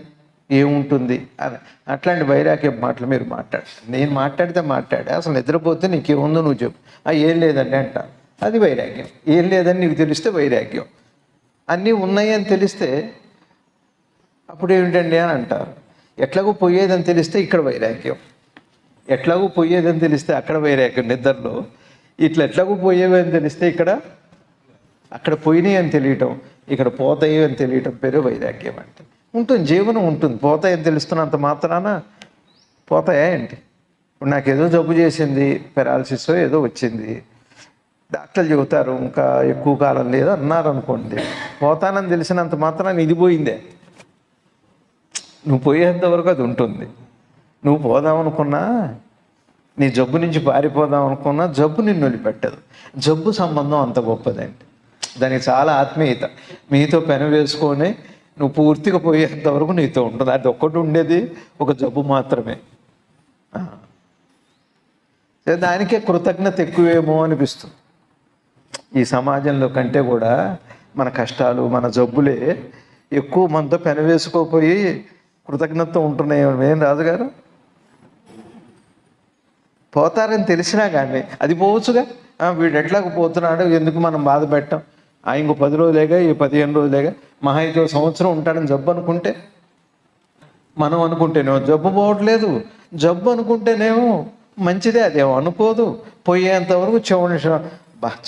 ఏముంటుంది అని అట్లాంటి వైరాగ్యం మాటలు మీరు నేను మాట్లాడితే అసలు నిద్రపోతే నీకేముందో నువ్వు చెప్పు. ఏం లేదండి అంటాను, అది వైరాగ్యం. ఏం లేదని నీకు తెలిస్తే వైరాగ్యం. అన్నీ ఉన్నాయి అని తెలిస్తే అప్పుడు ఏమిటండి అని అంటారు. ఎట్లాగో పోయేదని తెలిస్తే ఇక్కడ వైరాగ్యం, ఎట్లాగో పోయేదని తెలిస్తే అక్కడ వైరాగ్యం. నిద్రలో ఇట్లా ఎట్లాగో పోయేవి అని తెలిస్తే అక్కడ పోయినాయి అని తెలియటం, ఇక్కడ పోతాయి అని తెలియటం పేరు వైరాగ్యం. అంటే ఉంటుంది, జీవనం ఉంటుంది. పోతాయని తెలుస్తున్నంత మాత్రాన పోతాయా ఏంటి? ఇప్పుడు నాకు ఏదో జబ్బు చేసింది, పెరాలసిస్ ఏదో వచ్చింది, డాక్టర్లు చెబుతారు ఇంకా ఎక్కువ కాలం లేదు అన్నారు అనుకోండి, పోతానని తెలిసినంత మాత్రాన ఇది పోయిందే. నువ్వు పోయేంత వరకు అది ఉంటుంది. నువ్వు పోదామనుకున్నా, నీ జబ్బు నుంచి పారిపోదాం అనుకున్నా జబ్బు నిన్ను వదిలిపెట్టదు. జబ్బు సంబంధం అంత గొప్పదండి, దానికి చాలా ఆత్మీయత. మీతో పెన వేసుకొని నువ్వు పూర్తిగా పోయేంత వరకు నీతో ఉంటుంది. అది ఒక్కటి ఉండేది ఒక జబ్బు మాత్రమే. దానికే కృతజ్ఞత ఎక్కువేమో అనిపిస్తుంది. ఈ సమాజంలో కంటే కూడా మన కష్టాలు, మన జబ్బులే ఎక్కువ మనతో పెనవేసుకోపోయి కృతజ్ఞత ఉంటున్నాయి. ఏం రాజుగారు పోతారని తెలిసినా కానీ అది పోవచ్చుగా. వీడు ఎట్లాగ పోతున్నాడు, ఎందుకు మనం బాధ పెట్టాం, ఇంకో 10 రోజులేగా, ఈ 15 రోజులేగా, మహా అయితే సంవత్సరం ఉంటాడని జబ్బు అనుకుంటే, మనం అనుకుంటేనేమో జబ్బు పోవట్లేదు, జబ్బు అనుకుంటేనేమో మంచిదే, అదేమో అనుకోదు. పోయేంతవరకు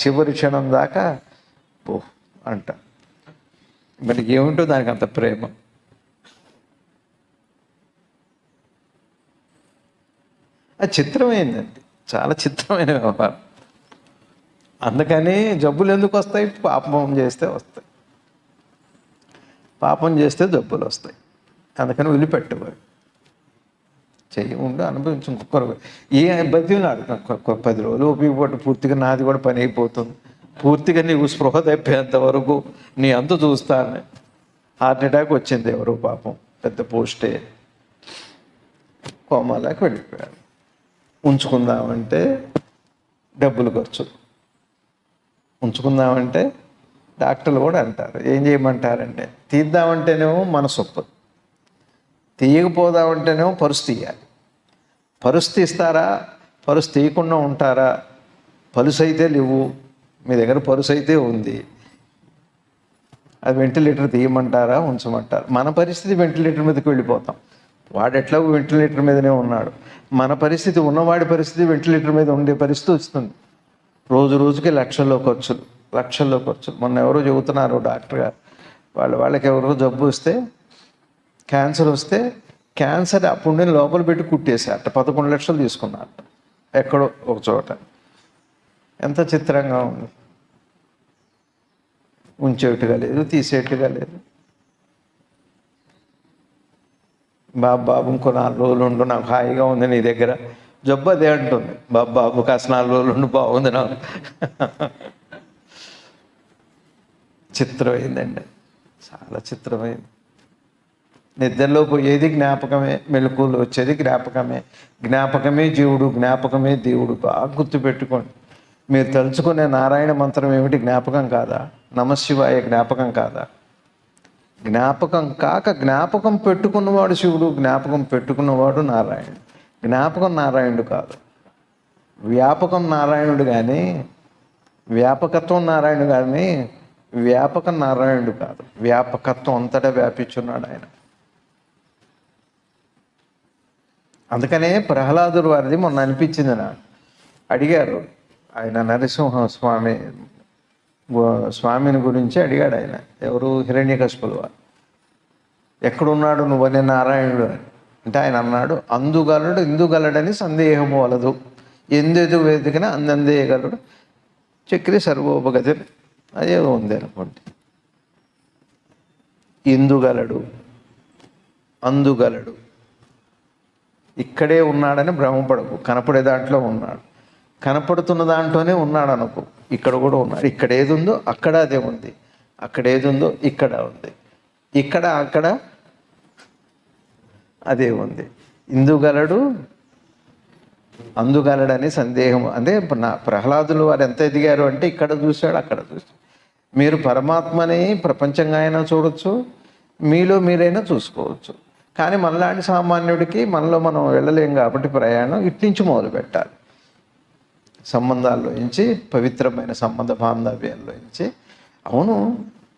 చివరి క్షణం దాకా పో అంట. మరి ఏముంటో దానికి అంత ప్రేమ. అది చిత్రమైందండి, చాలా చిత్రమైన వ్యవహారం. అందుకని జబ్బులు ఎందుకు వస్తాయి? పాపం చేస్తే వస్తాయి, పాపం చేస్తే జబ్బులు వస్తాయి. అందుకని వదిలిపెట్టేవాడు, చెయ్యి ఉండు, అనుభవించు. ఇంకొకరు ఏ బతిలాడు 10 రోజులు ఉపయోగపడి పూర్తిగా నాది కూడా పని అయిపోతుంది, పూర్తిగా నీకు స్పృహ తప్పేంత వరకు నీ అంత చూస్తాను. హార్ట్ అటాక్ వచ్చింది ఎవరు పాపం, పెద్ద పోస్టే, కోమాలోకి వెళ్ళిపోయాడు. ఉంచుకుందామంటే డబ్బులు ఖర్చు, ఉంచుకుందామంటే డాక్టర్లు కూడా అంటారు. ఏం చేయమంటారంటే తీద్దామంటేనేమో మనసు ఒప్పదు, తీయకపోదామంటేనేమో పరుసు తీయాలి. పరుసు తీస్తారా, పరుసు తీయకుండా ఉంటారా? పలుసు అయితే లేవు, మీ దగ్గర పరుసు అయితే ఉంది, అది వెంటిలేటర్ తీయమంటారా ఉంచమంటారా? మన పరిస్థితి వెంటిలేటర్ మీదకి వెళ్ళిపోతాం. వాడు ఎట్లా వెంటిలేటర్ మీదనే ఉన్నాడు. మన పరిస్థితి, ఉన్నవాడి పరిస్థితి వెంటిలేటర్ మీద ఉండే పరిస్థితి వస్తుంది. రోజు రోజుకి లక్షల్లో ఖర్చులు. మొన్న ఎవరో చెబుతున్నారు డాక్టర్ గారు, వాళ్ళకి ఎవరో జబ్బు వస్తే, క్యాన్సర్ వస్తే, క్యాన్సర్ అప్పుడు నేను లోపల పెట్టి కుట్టేశారట. 11 లక్షలు తీసుకున్నారట ఎక్కడో ఒక చోట. ఎంత చిత్రంగా ఉంది. ఉంచేట్టుగా లేదు, తీసేట్టుగా లేదు. బాబు ఇంకో 4 రోజులు ఉండు, నాకు హాయిగా ఉంది నీ దగ్గర. జబ్బు అదే అంటుంది, బాబు కాస్త 4 రోజులు ఉండు, బాగుంది నాకు. చిత్రమైందండి, చాలా చిత్రమైంది. నిద్రలో పోయేది జ్ఞాపకమే, మెలకువలు వచ్చేది జ్ఞాపకమే జీవుడు, జ్ఞాపకమే దేవుడు. బాగా గుర్తుపెట్టుకోండి. మీరు తలుచుకునే నారాయణ మంత్రం ఏమిటి? జ్ఞాపకం కాదా? నమశివాయ జ్ఞాపకం కాదా? జ్ఞాపకం కాక జ్ఞాపకం పెట్టుకున్నవాడు శివుడు, జ్ఞాపకం పెట్టుకున్నవాడు నారాయణుడు. జ్ఞాపకం నారాయణుడు కాదు, వ్యాపకం నారాయణుడు కానీ, వ్యాపకత్వం నారాయణుడు కానీ వ్యాపకం నారాయణుడు కాదు. వ్యాపకత్వం అంతటా వ్యాపించున్నాడు ఆయన. అందుకనే ప్రహ్లాదుడు వారిది మొన్న అనిపించింది నాకు. అడిగారు ఆయన, నరసింహ స్వామిని గురించి అడిగాడు ఆయన. ఎవరు? హిరణ్యకశిపులు వారు. ఎక్కడున్నాడు నువ్వనే నారాయణుడు అని అంటే ఆయన అన్నాడు, అందుగలడు ఇందుగలడని సందేహము వలదు, ఎందెదు వేదికన అందేయగలడు చక్రి సర్వోపగతి. అదే ఉంది అనుకోండి. ఇందుగలడు, అందుగలడు, ఇక్కడే ఉన్నాడని భ్రమపడకు. కనపడే దాంట్లో ఉన్నాడు, కనపడుతున్న దాంట్లోనే ఉన్నాడు అనుకో. ఇక్కడ కూడా ఉన్నాడు. ఇక్కడ ఏది ఉందో అక్కడ అదే ఉంది, అక్కడ ఏది ఉందో ఇక్కడ ఉంది, ఇక్కడ అక్కడ అదే ఉంది. ఇందుగలడు అందుగలడని సందేహం. అంటే ప్రహ్లాదులు వారు ఎంత ఎదిగారు అంటే ఇక్కడ చూశాడు, అక్కడ చూశాడు. మీరు పరమాత్మని ప్రపంచంగా అయినా చూడొచ్చు, మీలో మీరైనా చూసుకోవచ్చు. కానీ మనలాంటి సామాన్యుడికి మనలో మనం వెళ్ళలేం కాబట్టి ప్రయాణం ఇట్నుంచి మొదలు పెట్టాలి. సంబంధాల్లో నుంచి, పవిత్రమైన సంబంధ బాంధవ్యాల్లో నుంచి. అవును,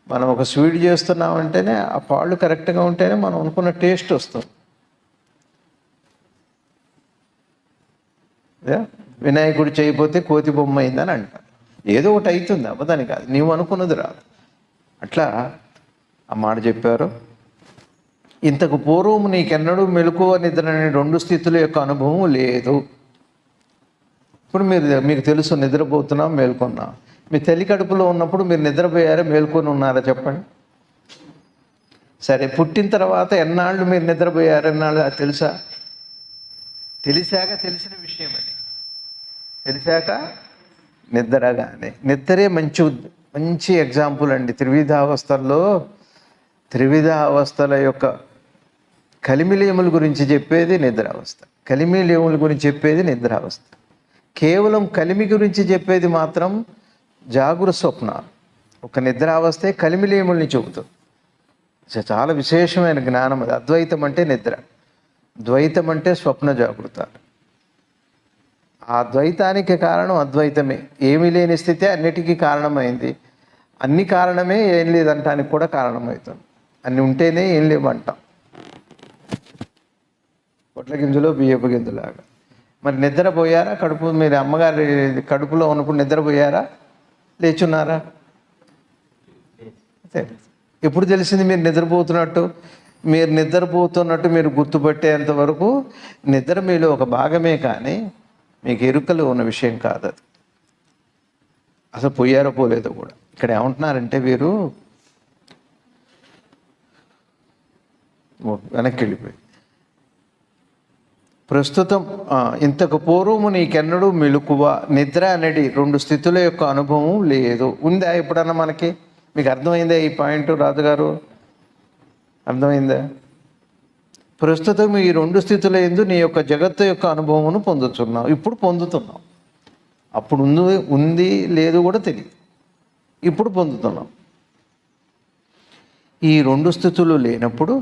మనం ఒక స్వీట్ చేస్తున్నామంటేనే ఆ పాళ్ళు కరెక్ట్గా ఉంటేనే మనం అనుకున్న టేస్ట్ వస్తుంది. వినాయకుడు చేయకపోతే కోతి బొమ్మ అయిందని అంటారు. ఏదో ఒకటి అవుతుంది, అవ్వదని కాదు, నీవు అనుకున్నది రాదు. అట్లా ఆ మాట చెప్పారు. ఇంతకు పూర్వము నీకెన్నడూ మెలకువ నిద్ర అనే 2 స్థితుల యొక్క అనుభవం లేదు. ఇప్పుడు మీకు తెలుసు, నిద్రపోతున్నాం, మేల్కొన్నాం. మీ తల్లి కడుపులో ఉన్నప్పుడు మీరు నిద్రపోయారా, మేల్కొని ఉన్నారా చెప్పండి? సరే, పుట్టిన తర్వాత ఎన్నాళ్ళు మీరు నిద్రపోయారు, ఎన్నాళ్ళు అది తెలుసా? తెలిసాక తెలిసిన విషయం అది. తెలిసాక నిద్రగానే. నిద్రే మంచి ఎగ్జాంపుల్ అండి. త్రివిధ అవస్థల యొక్క కలిమిలేముల గురించి చెప్పేది నిద్రావస్థ. కలిమిలేముల గురించి చెప్పేది నిద్రావస్థ. కేవలం కలిమి గురించి చెప్పేది మాత్రం జాగృత స్వప్నాలు. ఒక నిద్రావస్థే కలిమిలేముల్ని చెబుతుంది. చాలా విశేషమైన జ్ఞానం అది. అద్వైతం అంటే నిద్ర, ద్వైతం అంటే స్వప్న జాగృతాలు. ఆ ద్వైతానికి కారణం అద్వైతమే. ఏమీ లేని స్థితే అన్నిటికీ కారణమైంది. అన్ని కారణమే ఏం లేదంటానికి కూడా కారణమవుతుంది. అన్ని ఉంటేనే ఏం లేవంటాం. పొట్ల గింజలో బియ్యపు గింజలాగా. మరి నిద్రపోయారా? మీరు అమ్మగారి కడుపులో ఉన్నప్పుడు నిద్రపోయారా, లేచున్నారా? ఎప్పుడు తెలిసింది మీరు నిద్రపోతున్నట్టు? మీరు గుర్తుపట్టేంత వరకు నిద్ర మీలో ఒక భాగమే, కానీ మీకు ఎరుకలు ఉన్న విషయం కాదు అది. అసలు పోయారో పోలేదో కూడా. ఇక్కడ ఏమంటున్నారంటే వీరు వెనక్కి వెళ్ళిపోయి, ప్రస్తుతం ఇంతకు పూర్వము నీకెన్నడూ మెలకువ నిద్ర అనేది 2 స్థితుల యొక్క అనుభవం లేదు. ఉందా ఎప్పుడన్నా మనకి? మీకు అర్థమైందా ఈ పాయింట్ రాజుగారు? అర్థమైందా? ప్రస్తుతం ఈ 2 స్థితుల యందు నీ యొక్క జగత్తు యొక్క అనుభవమును పొందుతున్నావు. ఇప్పుడు పొందుతున్నావు. అప్పుడు ఉంది లేదు కూడా తెలియదు, ఇప్పుడు పొందుతున్నాం. ఈ రెండు స్థితులు లేనప్పుడు,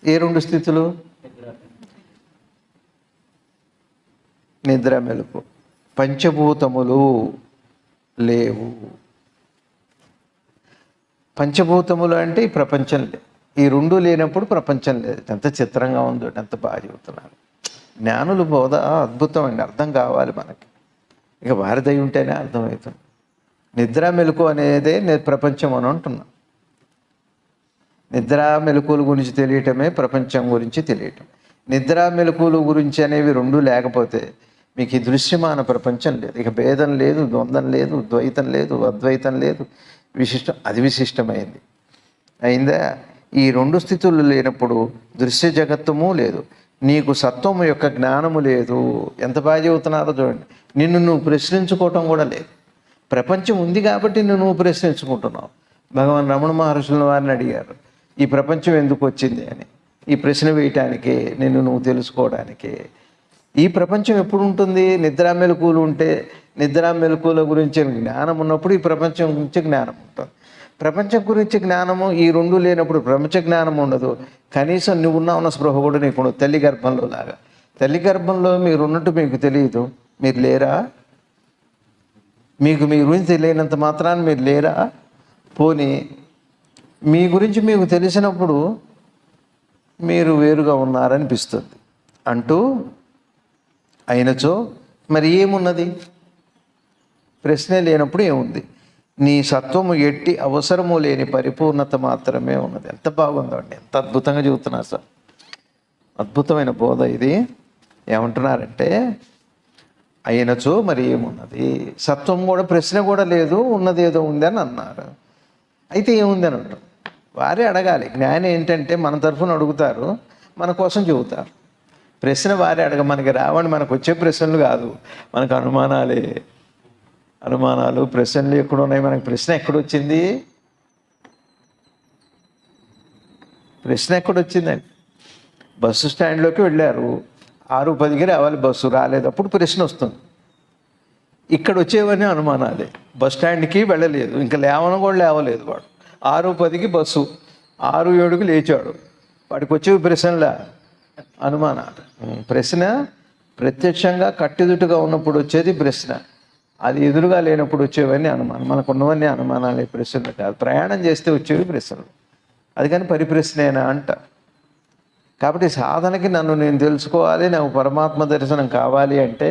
ఏ రెండు స్థితులు? నిద్ర మెలుకు. పంచభూతములు లేవు. పంచభూతములు అంటే ఈ ప్రపంచం లేదు. ఈ రెండు లేనప్పుడు ప్రపంచం లేదు. ఎంత చిత్రంగా ఉందో, ఎంత బాగా చెబుతున్నారు జ్ఞానులు. బోధ అద్భుతం అండి, అర్థం కావాలి మనకి. ఇక వారిదై ఉంటేనే అర్థమవుతుంది. నిద్ర మెలుకు అనేదే ప్రపంచం అని అంటున్నాం. నిద్ర మెలకువల గురించి తెలియటమే ప్రపంచం గురించి తెలియటం. నిద్ర మెలకువల గురించి అనేవి రెండు లేకపోతే మీకు ఈ దృశ్యమాన ప్రపంచం లేదు. ఇక భేదం లేదు, ద్వంద్వం లేదు, ద్వైతం లేదు, అద్వైతం లేదు, విశిష్టం. అది విశిష్టమైంది అయిందా? ఈ రెండు స్థితులు లేనప్పుడు దృశ్య జగత్తుము లేదు, నీకు సత్వము యొక్క జ్ఞానము లేదు. ఎంత బాగా చెబుతున్నారో చూడండి. నిన్ను నువ్వు ప్రశ్నించుకోవటం కూడా లేదు. ప్రపంచం ఉంది కాబట్టి నువ్వు ప్రశ్నించుకుంటున్నావు. భగవాన్ రమణ మహర్షుల వారిని అడిగారు, ఈ ప్రపంచం ఎందుకు వచ్చింది అని. ఈ ప్రశ్న వేయటానికే, నిన్ను నువ్వు తెలుసుకోవడానికే. ఈ ప్రపంచం ఎప్పుడు ఉంటుంది? నిద్రా మెలకువలు ఉంటే, నిద్రా మెలకువల గురించి జ్ఞానం ఉన్నప్పుడు ఈ ప్రపంచం గురించి జ్ఞానం ఉంటుంది. ప్రపంచం గురించి జ్ఞానము ఈ రెండు లేనప్పుడు ప్రపంచ జ్ఞానం ఉండదు. కనీసం నువ్వు ఉన్న స్పృహ కూడా నీకు ఉండదు. తల్లి గర్భంలో లాగా. తల్లి గర్భంలో మీరు ఉన్నట్టు మీకు తెలియదు. మీరు లేరా? మీకు మీ గురించి తెలియనంత మాత్రాన మీరు లేరా? పోనీ మీ గురించి మీకు తెలిసినప్పుడు మీరు వేరుగా ఉన్నారనిపిస్తుంది అంటూ అయినచో మరి ఏమున్నది? ప్రశ్నే లేనప్పుడు ఏముంది? నీ సత్వము ఎట్టి అవసరము లేని పరిపూర్ణత మాత్రమే ఉన్నది. ఎంత బాగుందో అండి, ఎంత అద్భుతంగా చెబుతున్నారు సార్. అద్భుతమైన బోధ ఇది. ఏమంటున్నారంటే అయినచో మరి ఏమున్నది? సత్వం కూడా, ప్రశ్న కూడా లేదు, ఉన్నది ఏదో ఉంది అని అన్నారు. అయితే ఏముంది అని అంటారు. వారే అడగాలి. జ్ఞాని ఏంటంటే మన తరఫున అడుగుతారు, మన కోసం చెబుతారు. ప్రశ్న వారే మనకి రావండి. మనకు వచ్చే ప్రశ్నలు కాదు, మనకు అనుమానాలే. అనుమానాలు, ప్రశ్నలు ఎక్కడ ఉన్నాయి? మనకి ప్రశ్న ఎక్కడొచ్చింది? ప్రశ్న ఎక్కడొచ్చిందండి? బస్సు స్టాండ్లోకి వెళ్ళారు, 6:10కి రావాలి, బస్సు రాలేదు, అప్పుడు ప్రశ్న వస్తుంది. ఇక్కడ వచ్చేవన్నీ అనుమానాలే. బస్ స్టాండ్కి వెళ్ళలేదు, ఇంకా లేవను కూడా లేవలేదు వాడు. 6:10కి బస్సు, 6:07కి లేచాడు, వాడికి వచ్చేవి ప్రశ్నలా? అనుమానాలు. ప్రశ్న ప్రత్యక్షంగా కట్టెదుటుగా ఉన్నప్పుడు వచ్చేది ప్రశ్న, అది ఎదురుగా లేనప్పుడు వచ్చేవన్నీ అనుమానం. మనకు ఉన్నవన్నీ అనుమానాలే, ప్రశ్నలు కాదు. ప్రయాణం చేస్తే వచ్చేవి ప్రశ్నలు. అది కానీ పరిప్రశ్నేనా అంట. కాబట్టి సాధనకి నన్ను నేను తెలుసుకోవాలి, నాకు పరమాత్మ దర్శనం కావాలి అంటే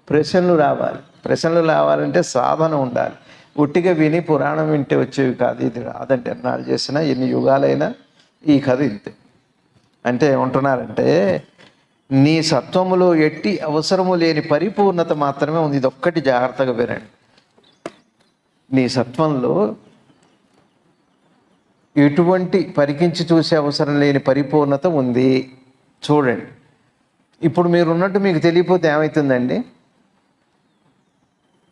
ప్రశ్నలు రావాలి. ప్రశ్నలు రావాలంటే సాధన ఉండాలి. ఒట్టిగా విని పురాణం వింటే వచ్చేవి కాదు. ఇది రాదంటే ఎన్నాళ్ళు చేసినా, ఎన్ని యుగాలైనా ఈ కథ ఇంతే. అంటే ఏమంటున్నారంటే నీ సత్వములో ఎట్టి అవసరము లేని పరిపూర్ణత మాత్రమే ఉంది. ఇది ఒక్కటి జాగ్రత్తగా వినండి. నీ సత్వంలో ఎటువంటి పరికించి చూసే అవసరం లేని పరిపూర్ణత ఉంది. చూడండి, ఇప్పుడు మీరున్నట్టు మీకు తెలియపోతే ఏమవుతుందండి?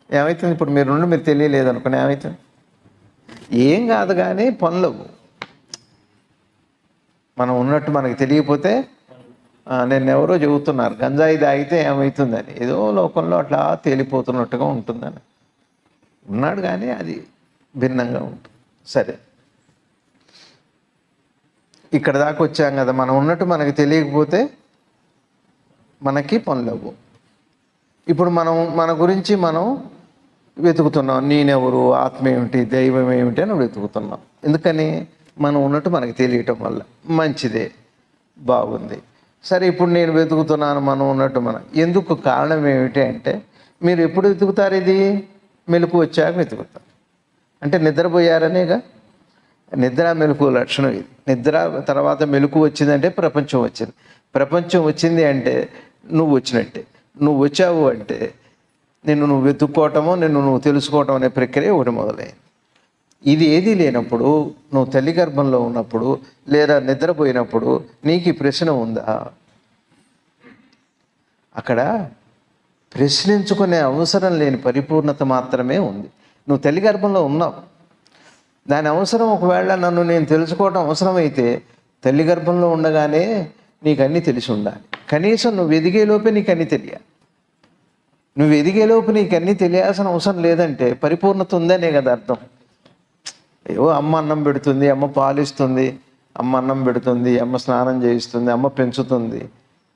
ఏమవుతుంది? ఇప్పుడు మీరున్నట్టు మీరు తెలియలేదు అనుకుని ఏమవుతుంది? ఏం కాదు, కానీ పనులు మనం ఉన్నట్టు మనకి తెలియకపోతే, నేను ఎవరో చెబుతున్నారు గంజాయి తాగితే ఏమవుతుందని, ఏదో లోకంలో అట్లా తేలిపోతున్నట్టుగా ఉంటుందని ఉన్నాడు, కానీ అది భిన్నంగా ఉంటుంది. సరే, ఇక్కడ దాకా వచ్చాం కదా. మనం ఉన్నట్టు మనకి తెలియకపోతే మనకి పనులవ్వు. ఇప్పుడు మన గురించి మనం వెతుకుతున్నాం. నేనెవరు, ఆత్మ ఏమిటి, దైవం ఏమిటి అని వెతుకుతున్నాం. ఎందుకని? మనం ఉన్నట్టు మనకి తెలియటం వల్ల. మంచిదే, బాగుంది. సరే, ఇప్పుడు నేను వెతుకుతున్నాను మనం ఉన్నట్టు. ఎందుకు? కారణం ఏమిటి అంటే, మీరు ఎప్పుడు వెతుకుతారు? ఇది మెలకు వచ్చాక వెతుకుతారు. అంటే నిద్రపోయారనేగా. నిద్ర మెలకు లక్షణం ఇది. నిద్ర తర్వాత మెలకు వచ్చిందంటే ప్రపంచం వచ్చింది. ప్రపంచం వచ్చింది అంటే నువ్వు వచ్చినట్టే. నువ్వు వచ్చావు అంటే నిన్ను నువ్వు వెతుక్కోవటమో, నిన్ను నువ్వు తెలుసుకోవటం అనే ప్రక్రియ ఒకటి మొదలైంది. ఇది ఏదీ లేనప్పుడు, నువ్వు తల్లి గర్భంలో ఉన్నప్పుడు లేదా నిద్రపోయినప్పుడు నీకు ఈ ప్రశ్న ఉందా? అక్కడ ప్రశ్నించుకునే అవసరం లేని పరిపూర్ణత మాత్రమే ఉంది. నువ్వు తల్లి గర్భంలో ఉన్నావు. దాని అవసరం ఒకవేళ నన్ను నేను తెలుసుకోవటం అవసరమైతే తల్లి గర్భంలో ఉండగానే నీకు అన్నీ తెలిసి ఉండాలి. కనీసం నువ్వు ఎదిగేలోపే నీకు అన్నీ తెలియాలి. నువ్వు ఎదిగేలోపు నీకు అన్నీ తెలియాల్సిన అవసరం లేదంటే పరిపూర్ణత ఉందనే కదా అర్థం. ఏవో అమ్మ అన్నం పెడుతుంది, అమ్మ పాలిస్తుంది, అమ్మ అన్నం పెడుతుంది, అమ్మ స్నానం చేయిస్తుంది, అమ్మ పెంచుతుంది,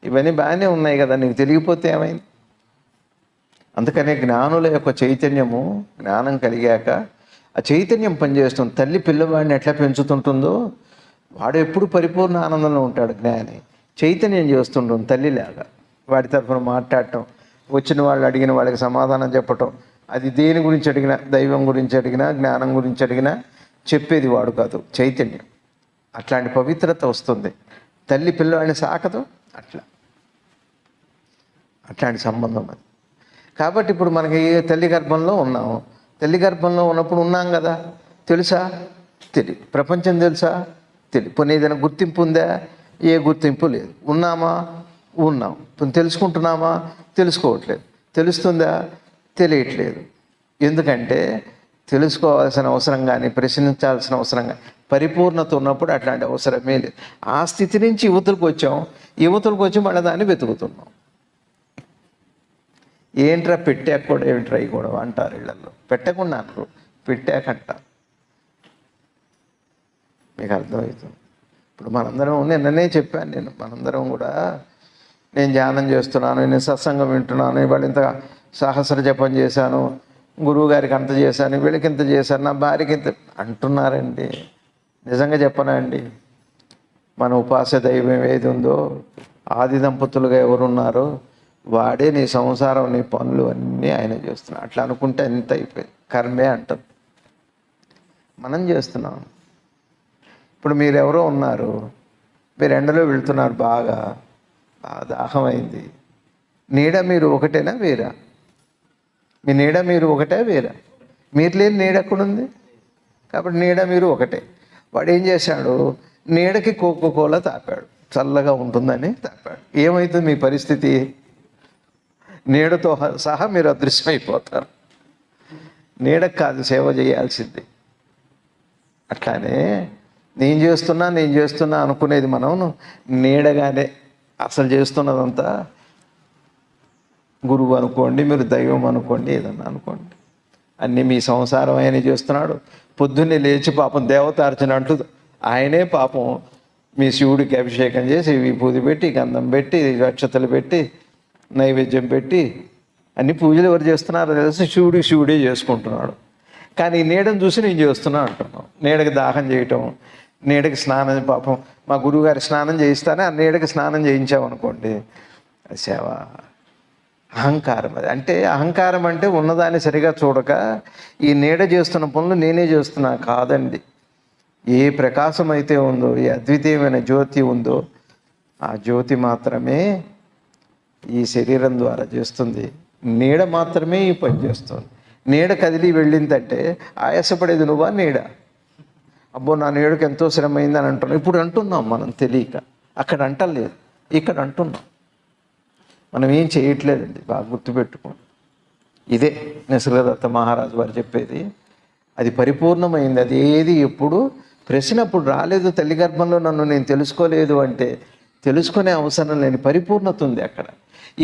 ఇవన్నీ బాగానే ఉన్నాయి కదా, నీకు తెలియకపోతే ఏమైంది? అందుకనే జ్ఞానుల యొక్క చైతన్యము, జ్ఞానం కలిగాక ఆ చైతన్యం పనిచేస్తుంది. తల్లి పిల్లవాడిని ఎట్లా పెంచుతుంటుందో వాడు ఎప్పుడు పరిపూర్ణ ఆనందంలో ఉంటాడు. జ్ఞాని చైతన్యం చేస్తుంటుంది తల్లిలాగా. వాడి తరఫున మాట్లాడటం, వచ్చిన వాళ్ళు అడిగిన వాళ్ళకి సమాధానం చెప్పటం, అది దేని గురించి అడిగినా, దైవం గురించి అడిగినా, జ్ఞానం గురించి అడిగినా చెప్పేది వాడు కాదు, చైతన్యం. అట్లాంటి పవిత్రత వస్తుంది. తల్లి పిల్లవాడిని సాకదు, అట్లాంటి సంబంధం అది. కాబట్టి ఇప్పుడు మనకి తల్లి గర్భంలో ఉన్నాము. తల్లి గర్భంలో ఉన్నప్పుడు ఉన్నాం కదా, తెలుసా? తెలియదు. ప్రపంచం తెలుసా? తెలియదు. పోనీ ఏదైనా గుర్తింపు ఉందా? ఏ గుర్తింపు లేదు. ఉన్నామా? ఉన్నాం. పోనీ తెలుసుకుంటున్నామా? తెలుసుకోవట్లేదు. తెలుస్తుందా? తెలియట్లేదు. ఎందుకంటే తెలుసుకోవాల్సిన అవసరం కానీ, ప్రశ్నించాల్సిన అవసరం కానీ, పరిపూర్ణత ఉన్నప్పుడు అట్లాంటి అవసరమే లేదు. ఆ స్థితి నుంచి యువతలకు వచ్చి మళ్ళీ దాన్ని వెతుకుతున్నాం. ఏంట్రా పెట్టాక కూడా ఏమిట్రా ఈ గొడవ అంటారు ఇళ్లలో. పెట్టకుండా అంటారు, పెట్టాకంటారు. మీకు అర్థమవుతుంది. ఇప్పుడు మనందరం, నిన్ననే చెప్పాను మనందరం కూడా, నేను ధ్యానం చేస్తున్నాను, నేను సత్సంగం వింటున్నాను, ఇవాళ ఇంత సహస్ర జపం చేశాను, గురువు గారికి అంత చేశాను, వీళ్ళకి ఇంత చేశాను, నా భార్యకి ఇంత అంటున్నారండి. నిజంగా చెప్పనా అండి, మన ఉపాస దైవం ఏది ఉందో, ఆది దంపతులుగా ఎవరున్నారో వాడే నీ సంసారం, నీ పనులు అన్నీ ఆయన చేస్తున్నాడు. అట్లా అనుకుంటే ఎంత అయిపోయింది. కర్మే అంటారు. మనం చేస్తున్నాం. ఇప్పుడు మీరెవరో ఉన్నారు, మీరు ఎండలో వెళ్తున్నారు, బాగా దాహమైంది. నీడ మీరు ఒకటేనా వేరా? మీ నీడ మీరు ఒకటే వేరా? మీరు లేని నీడ ఎక్కడుంది? కాబట్టి నీడ మీరు ఒకటే. వాడు ఏం చేశాడు? నీడకి కోకోకోలా తాపాడు, చల్లగా ఉంటుందని తాపాడు. ఏమవుతుంది మీ పరిస్థితి? నీడతో సహా మీరు అదృశ్యమైపోతారు. నీడకు కాదు సేవ చేయాల్సింది. అట్లానే నేను చేస్తున్నా అనుకునేది మనం నీడగానే. అసలు చేస్తున్నదంతా గురువు అనుకోండి, మీరు దైవం అనుకోండి, ఏదన్నా అనుకోండి, అన్నీ మీ సంసారం ఆయన చేస్తున్నాడు. పొద్దున్నే లేచి పాపం దేవతార్చన అంటూ ఆయనే పాపం మీ శివుడికి అభిషేకం చేసి విభూతి పెట్టి, గంధం పెట్టి, అక్షతలు పెట్టి, నైవేద్యం పెట్టి అన్ని పూజలు ఎవరు చేస్తున్నారో తెలిసి శివుడే చేసుకుంటున్నాడు. కానీ ఈ నీడను చూసి నేను చేస్తున్నా అంటున్నాం. నీడకి దాహం చేయటం, నీడకి స్నానం, పాపం మా గురువుగారి స్నానం చేయిస్తానే ఆ నీడకి స్నానం చేయించామనుకోండి, సేవ. అహంకారం అది. అంటే అహంకారం అంటే ఉన్నదాన్ని సరిగా చూడక ఈ నీడ చేస్తున్న పనులు నేనే చేస్తున్నా కాదండి. ఏ ప్రకాశం అయితే ఉందో, ఏ అద్వితీయమైన జ్యోతి ఉందో ఆ జ్యోతి మాత్రమే ఈ శరీరం ద్వారా చేస్తుంది. నీడ మాత్రమే ఈ పని చేస్తుంది. నీడ కదిలి వెళ్ళిందంటే ఆయాసపడేది నువ్వా నీడ? అబ్బో నా నీడకి ఎంతో శ్రమ అయిందని అంటున్నాం. ఇప్పుడు అంటున్నాం మనం తెలియక. అక్కడ అంటలేదు, ఇక్కడ అంటున్నాం. మనం ఏం చేయట్లేదండి, బాగా గుర్తుపెట్టుకోండి. ఇదే నిసర్గదత్త మహారాజు వారు చెప్పేది. అది పరిపూర్ణమైంది. అది ఏది ఎప్పుడు ప్రశ్న అప్పుడు రాలేదు. తల్లి గర్భంలో నన్ను నేను తెలుసుకోలేదు అంటే తెలుసుకునే అవసరం లేని పరిపూర్ణత ఉంది అక్కడ.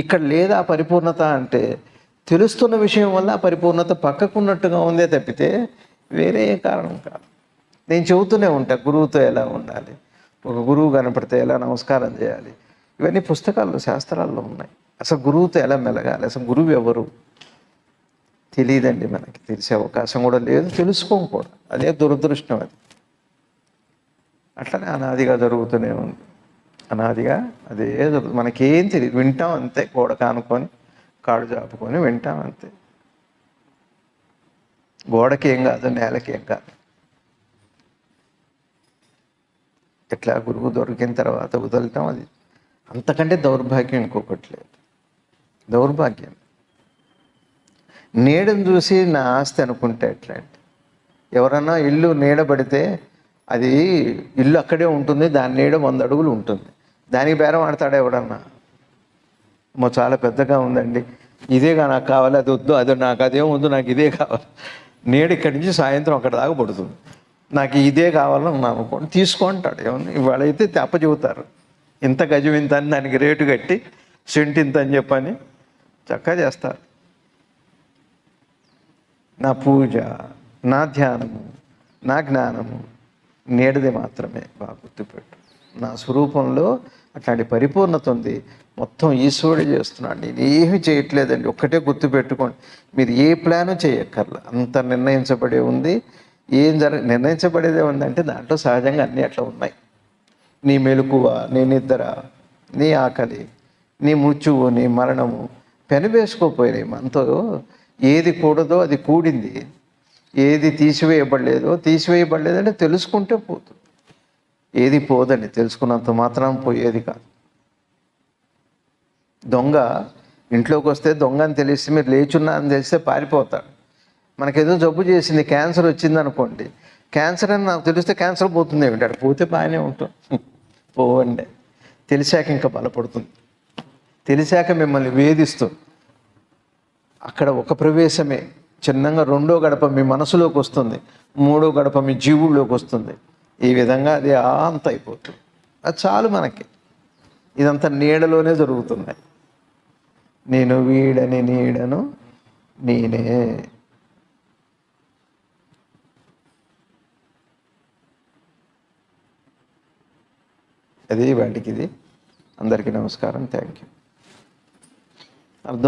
ఇక్కడ లేదా పరిపూర్ణత అంటే తెలుస్తున్న విషయం వల్ల ఆ పరిపూర్ణత పక్కకున్నట్టుగా ఉందే తప్పితే వేరే కారణం కాదు. నేను చెబుతూనే ఉంటా గురువుతో ఎలా ఉండాలి, ఒక గురువు కనపడితే ఎలా నమస్కారం చేయాలి, ఇవన్నీ పుస్తకాల్లో, శాస్త్రాల్లో ఉన్నాయి. అసలు గురువుతో ఎలా మెలగాలి, అసలు గురువు ఎవరు తెలియదండి. మనకి తెలిసే అవకాశం కూడా లేదు, తెలుసుకోం కూడా. అదే దురదృష్టం. అది అట్లనే అనాదిగా జరుగుతూనే ఉంది. అనాదిగా అదే మనకేం తెలియదు, వింటాం అంతే. గోడ కానుకొని కాడు చాపుకొని వింటాం అంతే. గోడకి ఏం కాదు, నేలకి ఏం కాదు. ఎట్లా గురువు దొరికిన తర్వాత వదలటం, అది అంతకంటే దౌర్భాగ్యం ఇంకొకటి లేదు. దౌర్భాగ్యం. నీడను చూసి నా ఆస్తి అనుకుంటే ఎట్లా అంటే, ఎవరన్నా ఇల్లు నీడబడితే అది ఇల్లు అక్కడే ఉంటుంది, దాని నీడ 100 అడుగులు ఉంటుంది. దానికి బేరం ఆడతాడా ఎవడన్నా? చాలా పెద్దగా ఉందండి, ఇదేగా నాకు కావాలి, అది వద్దు, అది నాకు అదేం వద్దు, నాకు ఇదే కావాలి. నీడ ఇక్కడి నుంచి సాయంత్రం అక్కడ దాకా పడుతుంది, నాకు ఇదే కావాలని ఉన్నాను అనుకోండి, తీసుకుంటాడు. ఏమన్నా ఇవాళ అయితే తెప్ప చెబుతారు, ఇంత గజం ఇంత అని దానికి రేటు కట్టి సెంట్ ఇంత అని చెప్పని చక్కగా చేస్తారు. నా పూజ, నా ధ్యానము, నా జ్ఞానము నీడది మాత్రమే. బాగా గుర్తుపెట్టు. నా స్వరూపంలో అట్లాంటి పరిపూర్ణత ఉంది. మొత్తం ఈశ్వరుడే చేస్తున్నాడు, నేను ఏమీ చేయట్లేదండి. ఒక్కటే గుర్తుపెట్టుకోండి, మీరు ఏ ప్లాను చేయక్కర్లా, అంత నిర్ణయించబడే ఉంది. నిర్ణయించబడేదే ఉందంటే దాంట్లో సహజంగా అన్నీ అట్లా ఉన్నాయి. నీ మెలకువ, నీ నిద్ర, నీ ఆకలి, నీ మృత్యువు, నీ మరణము పెనవేసుకోపోయినాయి. మనతో ఏది కూడదో అది కూడింది, ఏది తీసివేయబడలేదంటే తెలుసుకుంటే పోతుంది. ఏది పోదండి, తెలుసుకున్నంత మాత్రం పోయేది కాదు. దొంగ ఇంట్లోకి వస్తే దొంగ అని తెలిస్తే, మీరు లేచున్నా అని తెలిస్తే పారిపోతాడు. మనకేదో జబ్బు చేసింది, క్యాన్సర్ వచ్చింది అనుకోండి, క్యాన్సర్ అని నాకు తెలిస్తే క్యాన్సర్ పోతుంది ఏమిటాడు, పోతే బాగానే ఉంటాం. పోవండి, తెలిసాక ఇంకా బలపడుతుంది. తెలిసాక మిమ్మల్ని వేధిస్తుంది. అక్కడ ఒక ప్రవేశమే, చిన్నగా రెండో గడప మీ మనసులోకి వస్తుంది, మూడో గడప మీ జీవుల్లోకి వస్తుంది. ఈ విధంగా అది అంత అయిపోతుంది. అది చాలు మనకి. ఇదంతా నీడలోనే జరుగుతుంది. నేను వీడని నీడను నేనే. అది వాటికి ఇది. అందరికీ నమస్కారం. Thank you. అర్థం